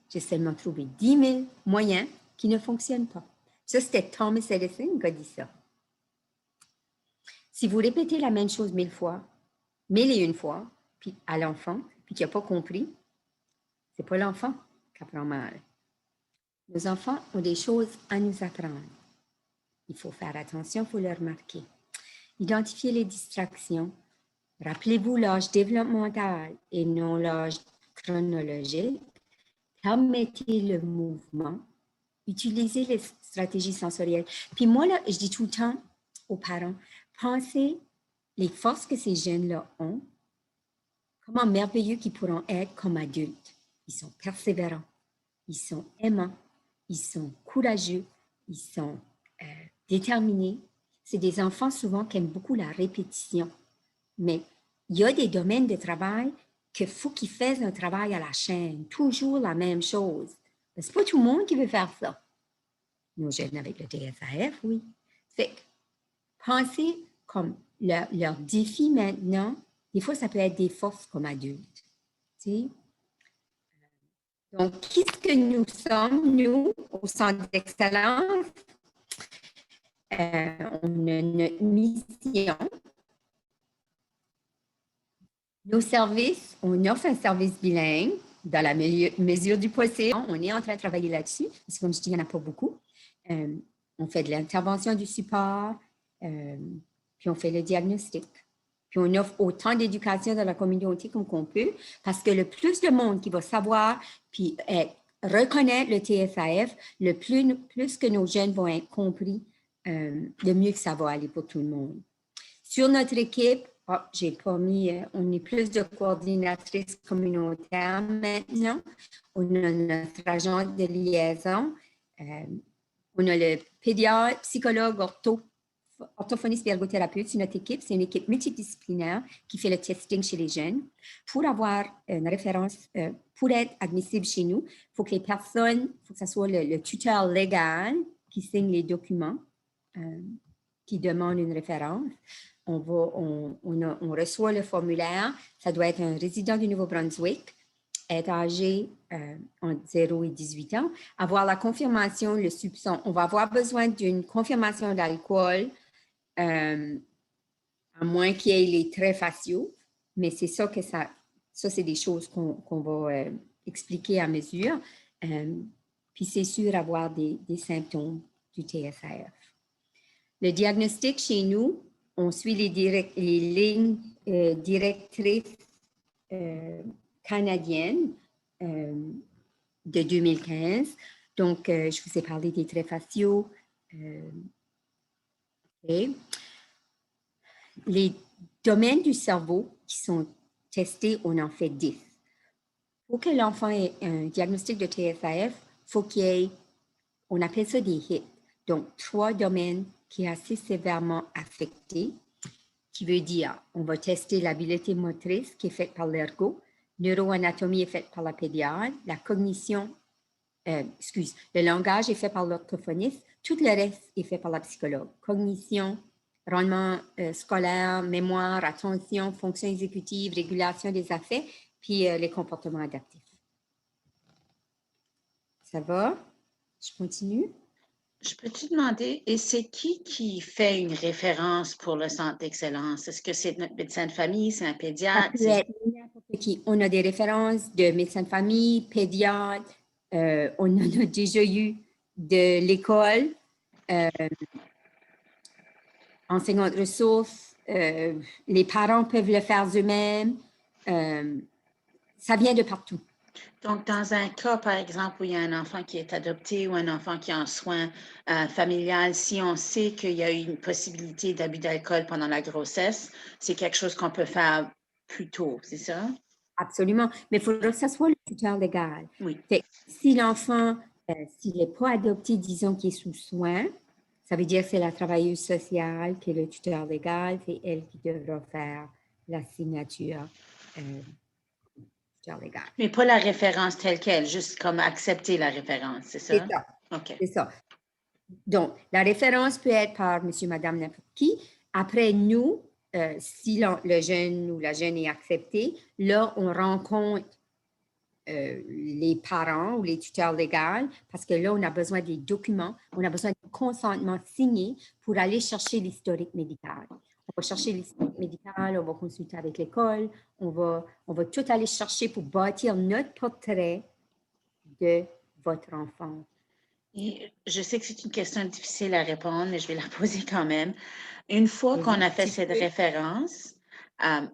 J'ai seulement trouvé 10 000 moyens qui ne fonctionnent pas. Ça, c'était Thomas Edison qui a dit ça. Si vous répétez la même chose 1000 fois, 1001 fois, puis à l'enfant, puis qu'il n'a pas compris, ce n'est pas l'enfant qui apprend mal. Nos enfants ont des choses à nous apprendre. Il faut faire attention, il faut le remarquer. Identifier les distractions. Rappelez-vous l'âge développemental et non l'âge chronologique. Permettez le mouvement. Utilisez les stratégies sensorielles. Puis moi, là, je dis tout le temps aux parents, pensez les forces que ces jeunes-là ont, comment merveilleux qu'ils pourront être comme adultes. Ils sont persévérants, ils sont aimants, ils sont courageux, ils sont déterminés. C'est des enfants souvent qui aiment beaucoup la répétition. Mais il y a des domaines de travail qu'il faut qu'ils fassent un travail à la chaîne, toujours la même chose. Ce n'est pas tout le monde qui veut faire ça. Nos jeunes avec le TSAF, oui. Fait que pensez comme leur défi maintenant, des fois ça peut être des forces comme adultes. Tu sais? Donc, qu'est-ce que nous sommes, nous, au Centre d'excellence? On a notre mission. Nos services, on offre un service bilingue dans la mesure du possible. On est en train de travailler là-dessus, parce que comme je dis, il n'y en a pas beaucoup. On fait de l'intervention du support, puis on fait le diagnostic. Puis on offre autant d'éducation dans la communauté comme qu'on peut, parce que le plus de monde qui va savoir, puis reconnaître le TSAF, le plus que nos jeunes vont être compris, le mieux que ça va aller pour tout le monde. Sur notre équipe, j'ai pas mis, on est plus de coordinatrices communautaires maintenant. On a notre agent de liaison. On a le pédiatre, psychologue, orthophoniste et ergothérapeute. C'est notre équipe. C'est une équipe multidisciplinaire qui fait le testing chez les jeunes. Pour avoir une référence, pour être admissible chez nous, il faut que les personnes, il faut que ce soit le tuteur légal qui signe les documents, qui demande une référence. On reçoit le formulaire. Ça doit être un résident du Nouveau-Brunswick, être âgé entre 0 et 18 ans, avoir la confirmation, le soupçon. On va avoir besoin d'une confirmation d'alcool, à moins qu'il y ait les traits faciaux, mais c'est ça que ça c'est des choses qu'on va expliquer à mesure. Puis c'est sûr avoir des symptômes du TSAF. Le diagnostic chez nous, on suit les lignes directrices canadiennes de 2015. Donc, je vous ai parlé des traits faciaux. Okay. Les domaines du cerveau qui sont testés, on en fait 10. Pour que l'enfant ait un diagnostic de TSAF, il faut qu'il y ait, on appelle ça des HIT. Donc, 3 domaines qui est assez sévèrement affecté, qui veut dire, on va tester l'habileté motrice qui est faite par l'ergo, neuroanatomie est faite par la pédiatre, la cognition, le langage est fait par l'orthophoniste, tout le reste est fait par la psychologue. Cognition, rendement scolaire, mémoire, attention, fonction exécutive, régulation des affects, puis les comportements adaptifs. Ça va? Je continue? Je peux te demander, et c'est qui fait une référence pour le centre d'excellence? Est-ce que c'est notre médecin de famille, c'est un pédiatre? Ça peut être n'importe qui. On a des références de médecins de famille, pédiatre, on en a déjà eu de l'école, enseignants de ressources, les parents peuvent le faire eux-mêmes. Ça vient de partout. Donc, dans un cas, par exemple, où il y a un enfant qui est adopté ou un enfant qui est en soins familial, si on sait qu'il y a eu une possibilité d'abus d'alcool pendant la grossesse, c'est quelque chose qu'on peut faire plus tôt, c'est ça? Absolument. Mais il faudra que ce soit le tuteur légal. Oui. Fait que si l'enfant, s'il n'est pas adopté, disons qu'il est sous soin, ça veut dire que c'est la travailleuse sociale qui est le tuteur légal, c'est elle qui devra faire la signature tuteur légal. Mais pas la référence telle qu'elle, juste comme accepter la référence, c'est ça? C'est ça. OK. C'est ça. Donc, la référence peut être par monsieur, madame, n'importe qui. Après, nous, si le jeune ou la jeune est accepté, là, on rencontre les parents ou les tuteurs légaux parce que là, on a besoin des documents, on a besoin du consentement signé pour aller chercher l'historique médical. On va chercher l'historique médical, on va consulter avec l'école, on va tout aller chercher pour bâtir notre portrait de votre enfant. Et je sais que c'est une question difficile à répondre, mais je vais la poser quand même. Une fois qu'on a fait cette référence,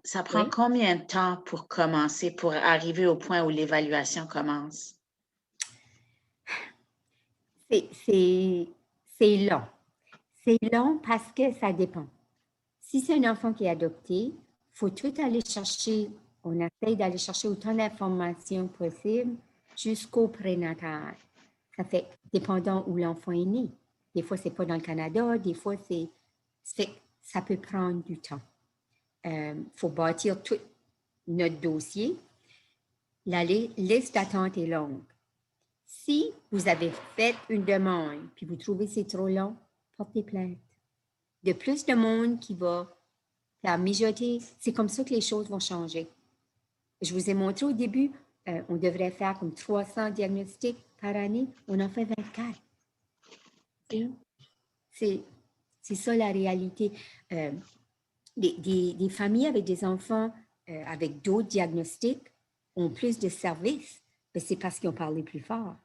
ça prend combien de temps pour commencer, pour arriver au point où l'évaluation commence? C'est long. C'est long parce que ça dépend. Si c'est un enfant qui est adopté, il faut tout aller chercher, on essaye d'aller chercher autant d'informations possible jusqu'au prénatal. Ça fait dépendant où l'enfant est né. Des fois, ce n'est pas dans le Canada, des fois, ça peut prendre du temps. Il faut bâtir tout notre dossier. La liste d'attente est longue. Si vous avez fait une demande puis vous trouvez que c'est trop long, portez plainte. De plus de monde qui va faire mijoter, c'est comme ça que les choses vont changer. Je vous ai montré au début, on devrait faire comme 300 diagnostics par année. On en fait 24. C'est ça la réalité. Des familles avec des enfants avec d'autres diagnostics ont plus de services, mais c'est parce qu'ils ont parlé plus fort.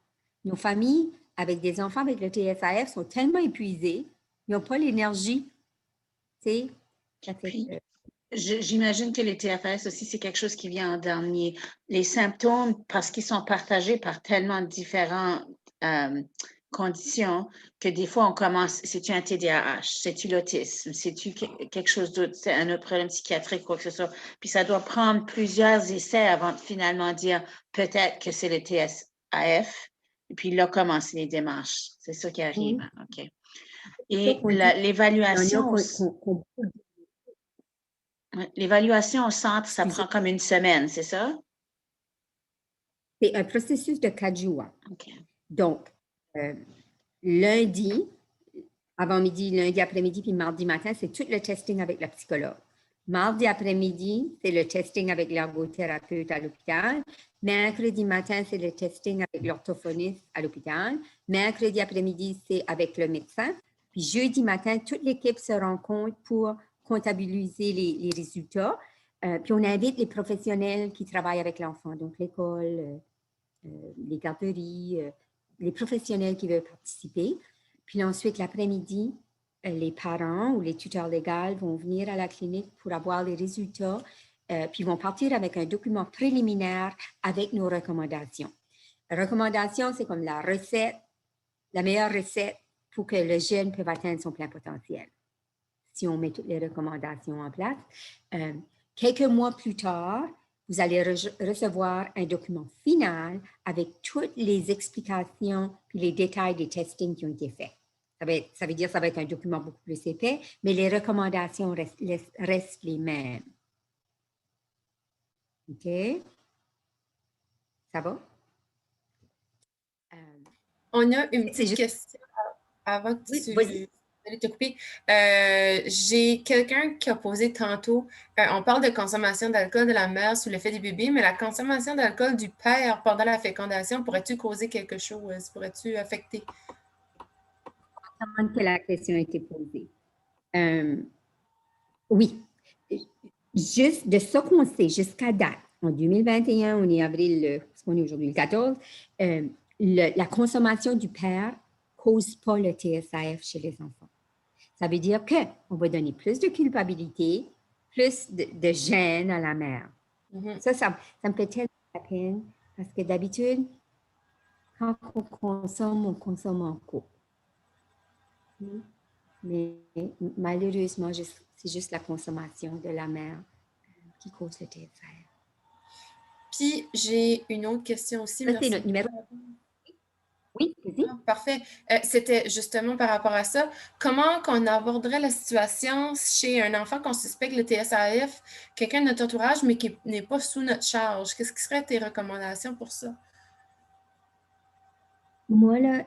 Nos familles avec des enfants avec le TSAF sont tellement épuisées, ils n'ont pas l'énergie. J'imagine que les TFS aussi, c'est quelque chose qui vient en dernier. Les symptômes, parce qu'ils sont partagés par tellement de différentes conditions, que des fois, on commence, c'est-tu un TDAH, c'est-tu l'autisme, c'est-tu quelque chose d'autre, c'est un autre problème psychiatrique, quoi que ce soit. Puis ça doit prendre plusieurs essais avant de finalement dire peut-être que c'est le TSAF. Et puis là, commencer les démarches. C'est ça qui arrive. OK. Et l'évaluation... L'évaluation au centre, ça prend comme une semaine, c'est ça? C'est un processus de 4 jours. Okay. Donc, lundi, avant-midi, lundi après-midi, puis mardi matin, c'est tout le testing avec la psychologue. Mardi après-midi, c'est le testing avec l'ergothérapeute à l'hôpital. Mercredi matin, c'est le testing avec l'orthophoniste à l'hôpital. Mercredi après-midi, c'est avec le médecin. Puis jeudi matin, toute l'équipe se rencontre pour comptabiliser les résultats. Puis on invite les professionnels qui travaillent avec l'enfant, donc l'école, les garderies, les professionnels qui veulent participer. Puis ensuite, l'après-midi, les parents ou les tuteurs légaux vont venir à la clinique pour avoir les résultats, puis vont partir avec un document préliminaire avec nos recommandations. La recommandation, c'est comme la recette, la meilleure recette pour que le jeune puisse atteindre son plein potentiel. Si on met toutes les recommandations en place. Quelques mois plus tard, vous allez recevoir un document final avec toutes les explications et les détails des testings qui ont été faits. Ça veut dire que ça va être un document beaucoup plus épais, mais les recommandations restent les mêmes. OK? Ça va? On a une petite question avant que tu te couper. J'ai quelqu'un qui a posé tantôt, on parle de consommation d'alcool de la mère sous l'effet du bébé, mais la consommation d'alcool du père pendant la fécondation, pourrait-tu causer quelque chose? Pourrais-tu affecter? Que la question a été posée. Oui. Juste de ce qu'on sait jusqu'à date, en 2021, on est avril, ce qu'on est aujourd'hui, le 14, la consommation du père ne cause pas le TSAF chez les enfants. Ça veut dire qu'on va donner plus de culpabilité, plus de gêne à la mère. Ça me fait tellement la peine parce que d'habitude, quand on consomme en couple. Mais malheureusement, c'est juste la consommation de la mère qui cause le TFR. Puis, j'ai une autre question aussi. Ça, c'est notre numéro. Oui, vas-y. Parfait. C'était justement par rapport à ça. Comment qu'on aborderait la situation chez un enfant qu'on suspecte le TSAF, quelqu'un de notre entourage, mais qui n'est pas sous notre charge? Qu'est-ce qui seraient tes recommandations pour ça? Moi, là,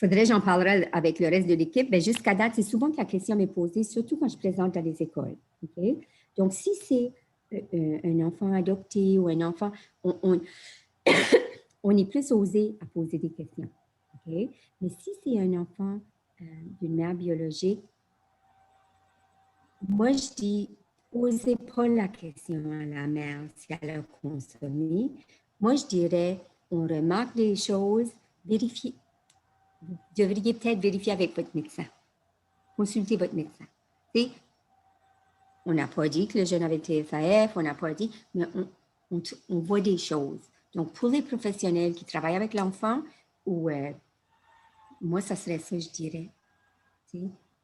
faudrait j'en parlerai avec le reste de l'équipe. Mais jusqu'à date, c'est souvent que la question m'est posée, surtout quand je présente dans les écoles. Okay? Donc, si c'est un enfant adopté ou un enfant, on est plus osé à poser des questions. Okay? Mais si c'est un enfant d'une mère biologique, moi, je dis, posez pas la question à la mère si elle a consommé. Moi, je dirais, on remarque des choses, vérifiez. Vous devriez peut-être vérifier avec votre médecin. Consultez votre médecin. Et on n'a pas dit que le jeune avait le TSAF, on n'a pas dit, mais on voit des choses. Donc, pour les professionnels qui travaillent avec l'enfant, moi, ça serait ça, je dirais.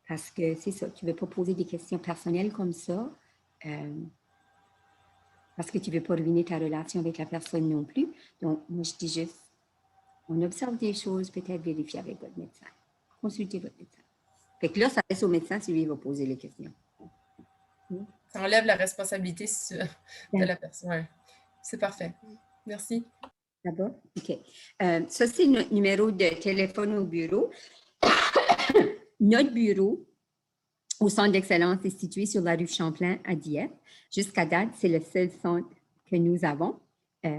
Parce que c'est ça, tu ne veux pas poser des questions personnelles comme ça, parce que tu ne veux pas ruiner ta relation avec la personne non plus. Donc, moi, je dis juste, on observe des choses, peut-être vérifier avec votre médecin. Consultez votre médecin. Fait que là, ça reste au médecin si lui, il va poser les questions. Ça enlève la responsabilité de la personne. Ouais. C'est parfait. Merci. D'abord, OK. Ça, c'est notre numéro de téléphone au bureau. Notre bureau au centre d'excellence est situé sur la rue Champlain à Dieppe. Jusqu'à date, c'est le seul centre que nous avons.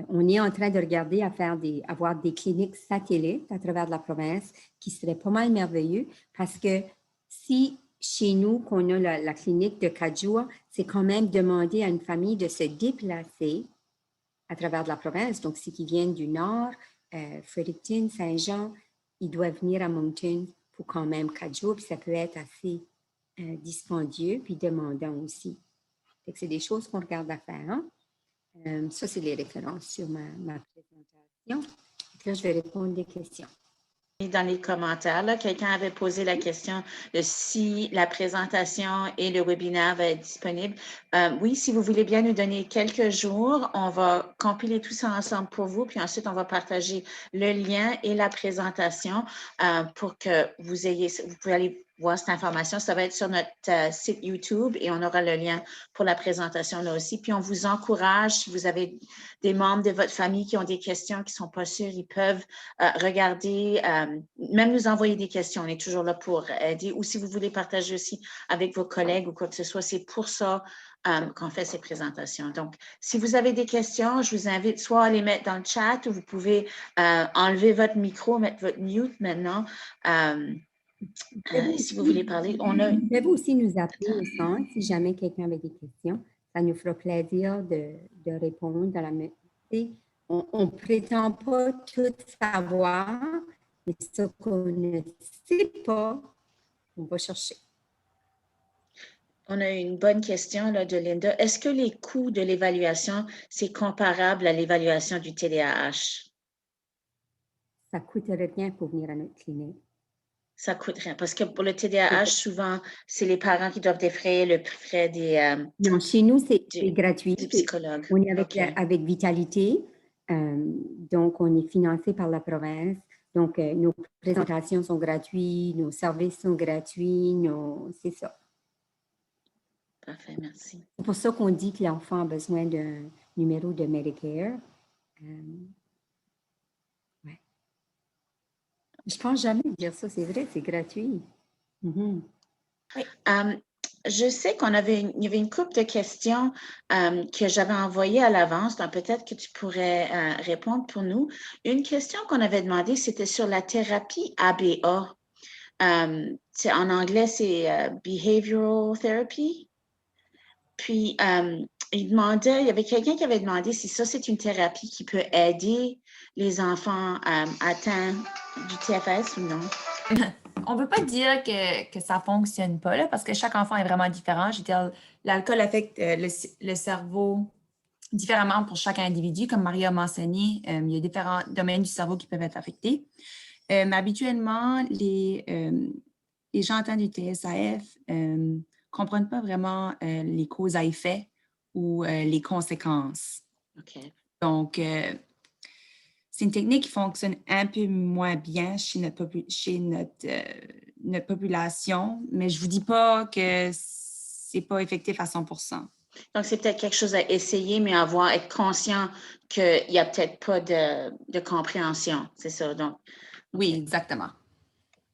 On est en train de regarder avoir des cliniques satellites à travers la province qui seraient pas mal merveilleux parce que si chez nous, qu'on a la clinique de Kajua, c'est quand même demander à une famille de se déplacer à travers la province. Donc, ceux qui viennent du nord, Fredericton, Saint-Jean, ils doivent venir à Moncton pour quand même 4 jours, puis ça peut être assez dispendieux puis demandant aussi. C'est des choses qu'on regarde à faire. Hein? Ça, c'est les références sur ma présentation. Là, je vais répondre des questions. Dans les commentaires, là, quelqu'un avait posé la question de si la présentation et le webinaire va être disponible. Oui, si vous voulez bien nous donner quelques jours, on va compiler tout ça ensemble pour vous, puis ensuite, on va partager le lien et la présentation pour que vous pouvez aller voir cette information. Ça va être sur notre site YouTube et on aura le lien pour la présentation là aussi. Puis, on vous encourage, si vous avez des membres de votre famille qui ont des questions, qui ne sont pas sûrs, ils peuvent regarder, même nous envoyer des questions. On est toujours là pour aider. Ou si vous voulez partager aussi avec vos collègues ou quoi que ce soit, c'est pour ça qu'on fait ces présentations. Donc, si vous avez des questions, je vous invite soit à les mettre dans le chat ou vous pouvez enlever votre micro, mettre votre mute maintenant. Si vous voulez parler, on a... Vous pouvez aussi nous appeler au centre si jamais quelqu'un avait des questions. Ça nous fera plaisir de répondre à la même. On ne prétend pas tout savoir, mais ce qu'on ne sait pas, on va chercher. On a une bonne question là, de Linda. Est-ce que les coûts de l'évaluation, c'est comparable à l'évaluation du TDAH? Ça coûte rien pour venir à notre clinique. Ça coûte rien. Parce que pour le TDAH, souvent, c'est les parents qui doivent défrayer le frais des... non, chez nous, c'est gratuit. Du psychologue. On est avec Vitalité. Donc, on est financé par la province. Donc, nos présentations sont gratuites, nos services sont gratuits, c'est ça. Parfait, merci. C'est pour ça qu'on dit que l'enfant a besoin d'un numéro de Medicare. Ouais. Je ne pense jamais dire ça, c'est vrai, c'est gratuit. Mm-hmm. Oui. Je sais qu'il y avait une couple de questions que j'avais envoyées à l'avance, donc peut-être que tu pourrais répondre pour nous. Une question qu'on avait demandée, c'était sur la thérapie ABA. En anglais, c'est Behavioral Therapy. Puis, il y avait quelqu'un qui avait demandé si ça, c'est une thérapie qui peut aider les enfants atteints du TFS ou non? on ne veut pas dire que ça ne fonctionne pas, là, parce que chaque enfant est vraiment différent. Je veux dire, l'alcool affecte le cerveau différemment pour chaque individu. Comme Maria a mentionné, il y a différents domaines du cerveau qui peuvent être affectés. Mais habituellement, les gens atteints du TSAF ne comprennent pas vraiment les causes à effet ou les conséquences. OK. Donc, c'est une technique qui fonctionne un peu moins bien chez notre population, mais je ne vous dis pas que ce n'est pas effectif à 100%. Donc, c'est peut-être quelque chose à essayer, mais être conscient qu'il n'y a peut-être pas de compréhension. C'est ça. Donc, oui, exactement.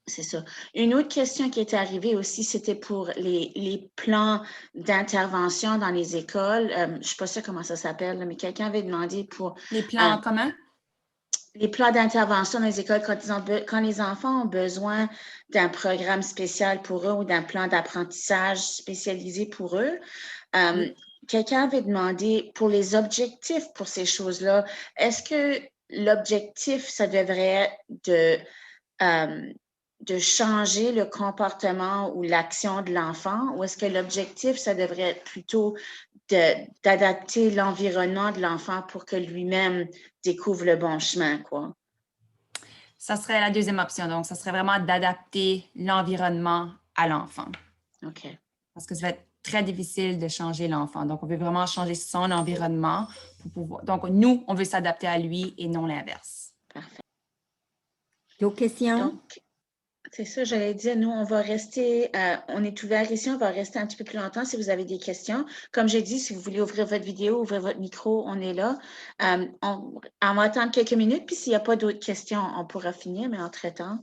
C'est ça. Une autre question qui est arrivée aussi, c'était pour les plans d'intervention dans les écoles. Je ne sais pas sûre comment ça s'appelle, mais quelqu'un avait demandé pour… Les plans communs? Les plans d'intervention dans les écoles quand les enfants ont besoin d'un programme spécial pour eux ou d'un plan d'apprentissage spécialisé pour eux. Quelqu'un avait demandé pour les objectifs pour ces choses-là, est-ce que l'objectif, ça devrait être de changer le comportement ou l'action de l'enfant, ou est-ce que l'objectif, ça devrait être plutôt d'adapter l'environnement de l'enfant pour que lui-même découvre le bon chemin, quoi? Ça serait la deuxième option. Donc, ça serait vraiment d'adapter l'environnement à l'enfant. OK. Parce que ça va être très difficile de changer l'enfant. Donc, on veut vraiment changer son environnement pour pouvoir… Donc, nous, on veut s'adapter à lui et non l'inverse. Parfait. D'autres questions? Donc, c'est ça, j'allais dire, nous, on va rester, on est ouvert ici, on va rester un petit peu plus longtemps si vous avez des questions. Comme j'ai dit, si vous voulez ouvrir votre vidéo, ouvrir votre micro, on est là. On va attendre quelques minutes, puis s'il n'y a pas d'autres questions, on pourra finir, mais entre-temps,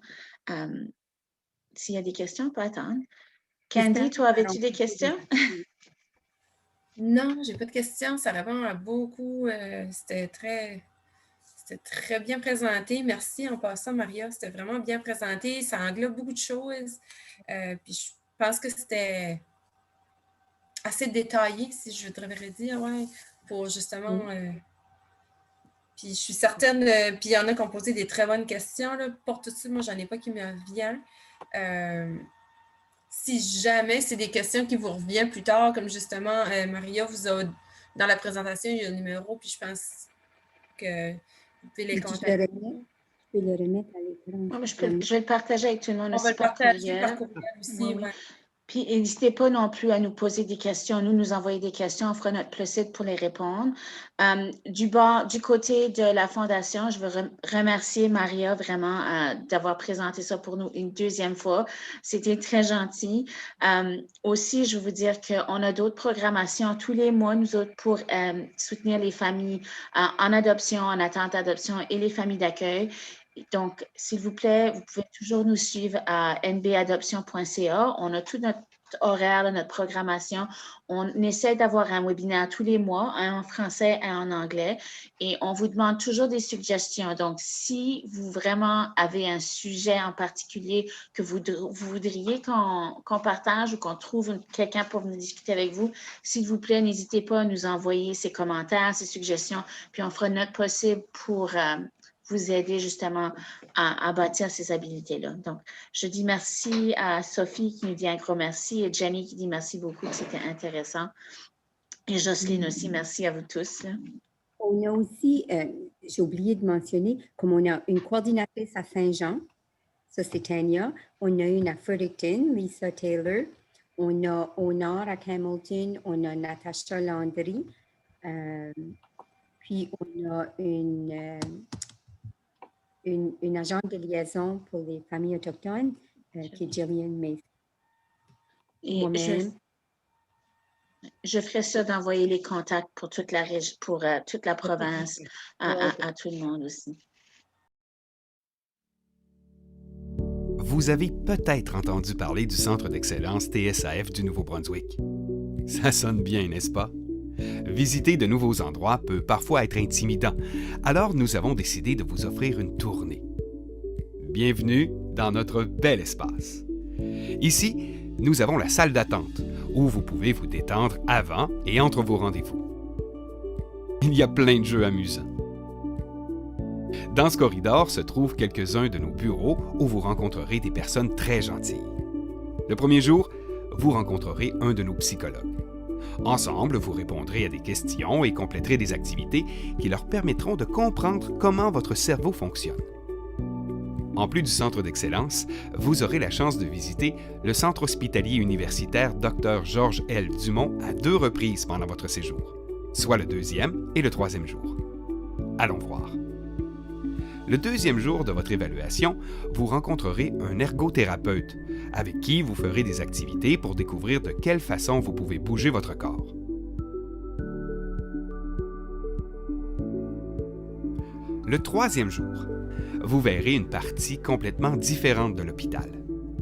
s'il y a des questions, on peut attendre. Candy, toi, avais-tu des questions? Non, j'ai pas de questions. Ça répond à beaucoup. C'était très bien présenté. Merci en passant, Maria. C'était vraiment bien présenté. Ça englobe beaucoup de choses. Puis je pense que c'était assez détaillé, si je devrais dire, ouais, pour justement… puis je suis certaine… puis il y en a qui ont posé des très bonnes questions. Là. Pour tout de suite, moi, j'en ai pas qui me revient. Si jamais c'est des questions qui vous reviennent plus tard, comme justement, Maria vous a… Dans la présentation, il y a le numéro, puis je pense que vous pouvez les contacter. Je peux le remettre à l'écran. Oui, mais je vais le partager avec tout le monde On va le partager par courriel aussi. Oui. Ouais. Puis, n'hésitez pas non plus à nous poser des questions, nous envoyer des questions, on fera notre possible pour les répondre. Du côté de la Fondation, je veux remercier Maria vraiment d'avoir présenté ça pour nous une deuxième fois. C'était très gentil. Aussi, je veux vous dire qu'on a d'autres programmations tous les mois, nous autres, pour soutenir les familles en adoption, en attente d'adoption et les familles d'accueil. Donc, s'il vous plaît, vous pouvez toujours nous suivre à nbadoption.ca. On a tout notre horaire, notre programmation. On essaie d'avoir un webinaire tous les mois, un en français et un en anglais. Et on vous demande toujours des suggestions. Donc, si vous vraiment avez un sujet en particulier que vous voudriez qu'on partage ou qu'on trouve quelqu'un pour venir discuter avec vous, s'il vous plaît, n'hésitez pas à nous envoyer ces commentaires, ces suggestions, puis on fera notre possible pour vous aider justement à bâtir ces habiletés-là. Donc, je dis merci à Sophie qui nous dit un gros merci et Jenny qui dit merci beaucoup, c'était intéressant. Et Jocelyne aussi, merci à vous tous. Là. On a aussi, j'ai oublié de mentionner, comme on a une coordinatrice à Saint-Jean, ça c'est Tania, on a une à Fredericton, Lisa Taylor, on a Honor à Hamilton, on a Natasha Landry, puis on a une agente de liaison pour les familles autochtones, qui est Jillian Mason. Et je ferai ça d'envoyer les contacts pour toute la région, pour toute la province, à tout le monde aussi. Vous avez peut-être entendu parler du Centre d'excellence TSAF du Nouveau-Brunswick. Ça sonne bien, n'est-ce pas? Visiter de nouveaux endroits peut parfois être intimidant, alors nous avons décidé de vous offrir une tournée. Bienvenue dans notre bel espace. Ici, nous avons la salle d'attente, où vous pouvez vous détendre avant et entre vos rendez-vous. Il y a plein de jeux amusants. Dans ce corridor se trouvent quelques-uns de nos bureaux où vous rencontrerez des personnes très gentilles. Le premier jour, vous rencontrerez un de nos psychologues. Ensemble, vous répondrez à des questions et compléterez des activités qui leur permettront de comprendre comment votre cerveau fonctionne. En plus du centre d'excellence, vous aurez la chance de visiter le centre hospitalier universitaire Dr. Georges L. Dumont à 2 reprises pendant votre séjour, soit le 2e et le 3e jour. Allons voir. Le 2e jour de votre évaluation, vous rencontrerez un ergothérapeute avec qui vous ferez des activités pour découvrir de quelle façon vous pouvez bouger votre corps. Le 3e jour, vous verrez une partie complètement différente de l'hôpital.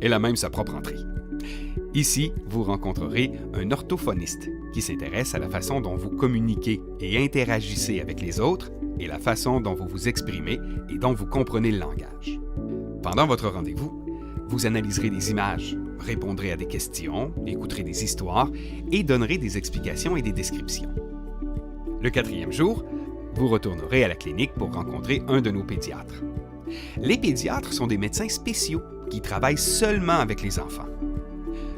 Elle a même sa propre entrée. Ici, vous rencontrerez un orthophoniste qui s'intéresse à la façon dont vous communiquez et interagissez avec les autres et la façon dont vous vous exprimez et dont vous comprenez le langage. Pendant votre rendez-vous, vous analyserez des images, répondrez à des questions, écouterez des histoires et donnerez des explications et des descriptions. Le 4e jour, vous retournerez à la clinique pour rencontrer un de nos pédiatres. Les pédiatres sont des médecins spéciaux qui travaillent seulement avec les enfants.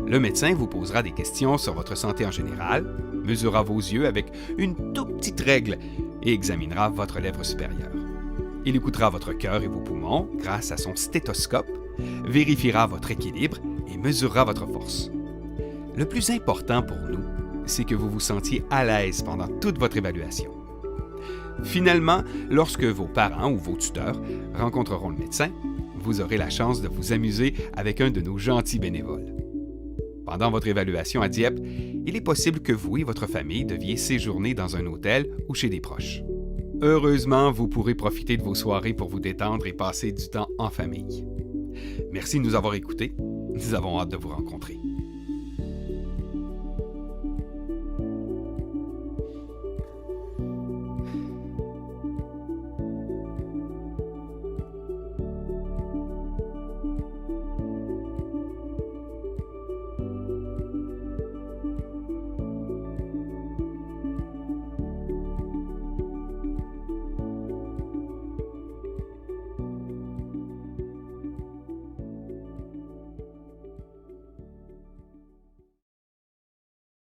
Le médecin vous posera des questions sur votre santé en général, mesurera vos yeux avec une toute petite règle et examinera votre lèvre supérieure. Il écoutera votre cœur et vos poumons grâce à son stéthoscope, vérifiera votre équilibre et mesurera votre force. Le plus important pour nous, c'est que vous vous sentiez à l'aise pendant toute votre évaluation. Finalement, lorsque vos parents ou vos tuteurs rencontreront le médecin, vous aurez la chance de vous amuser avec un de nos gentils bénévoles. Pendant votre évaluation à Dieppe, il est possible que vous et votre famille deviez séjourner dans un hôtel ou chez des proches. Heureusement, vous pourrez profiter de vos soirées pour vous détendre et passer du temps en famille. Merci de nous avoir écoutés. Nous avons hâte de vous rencontrer.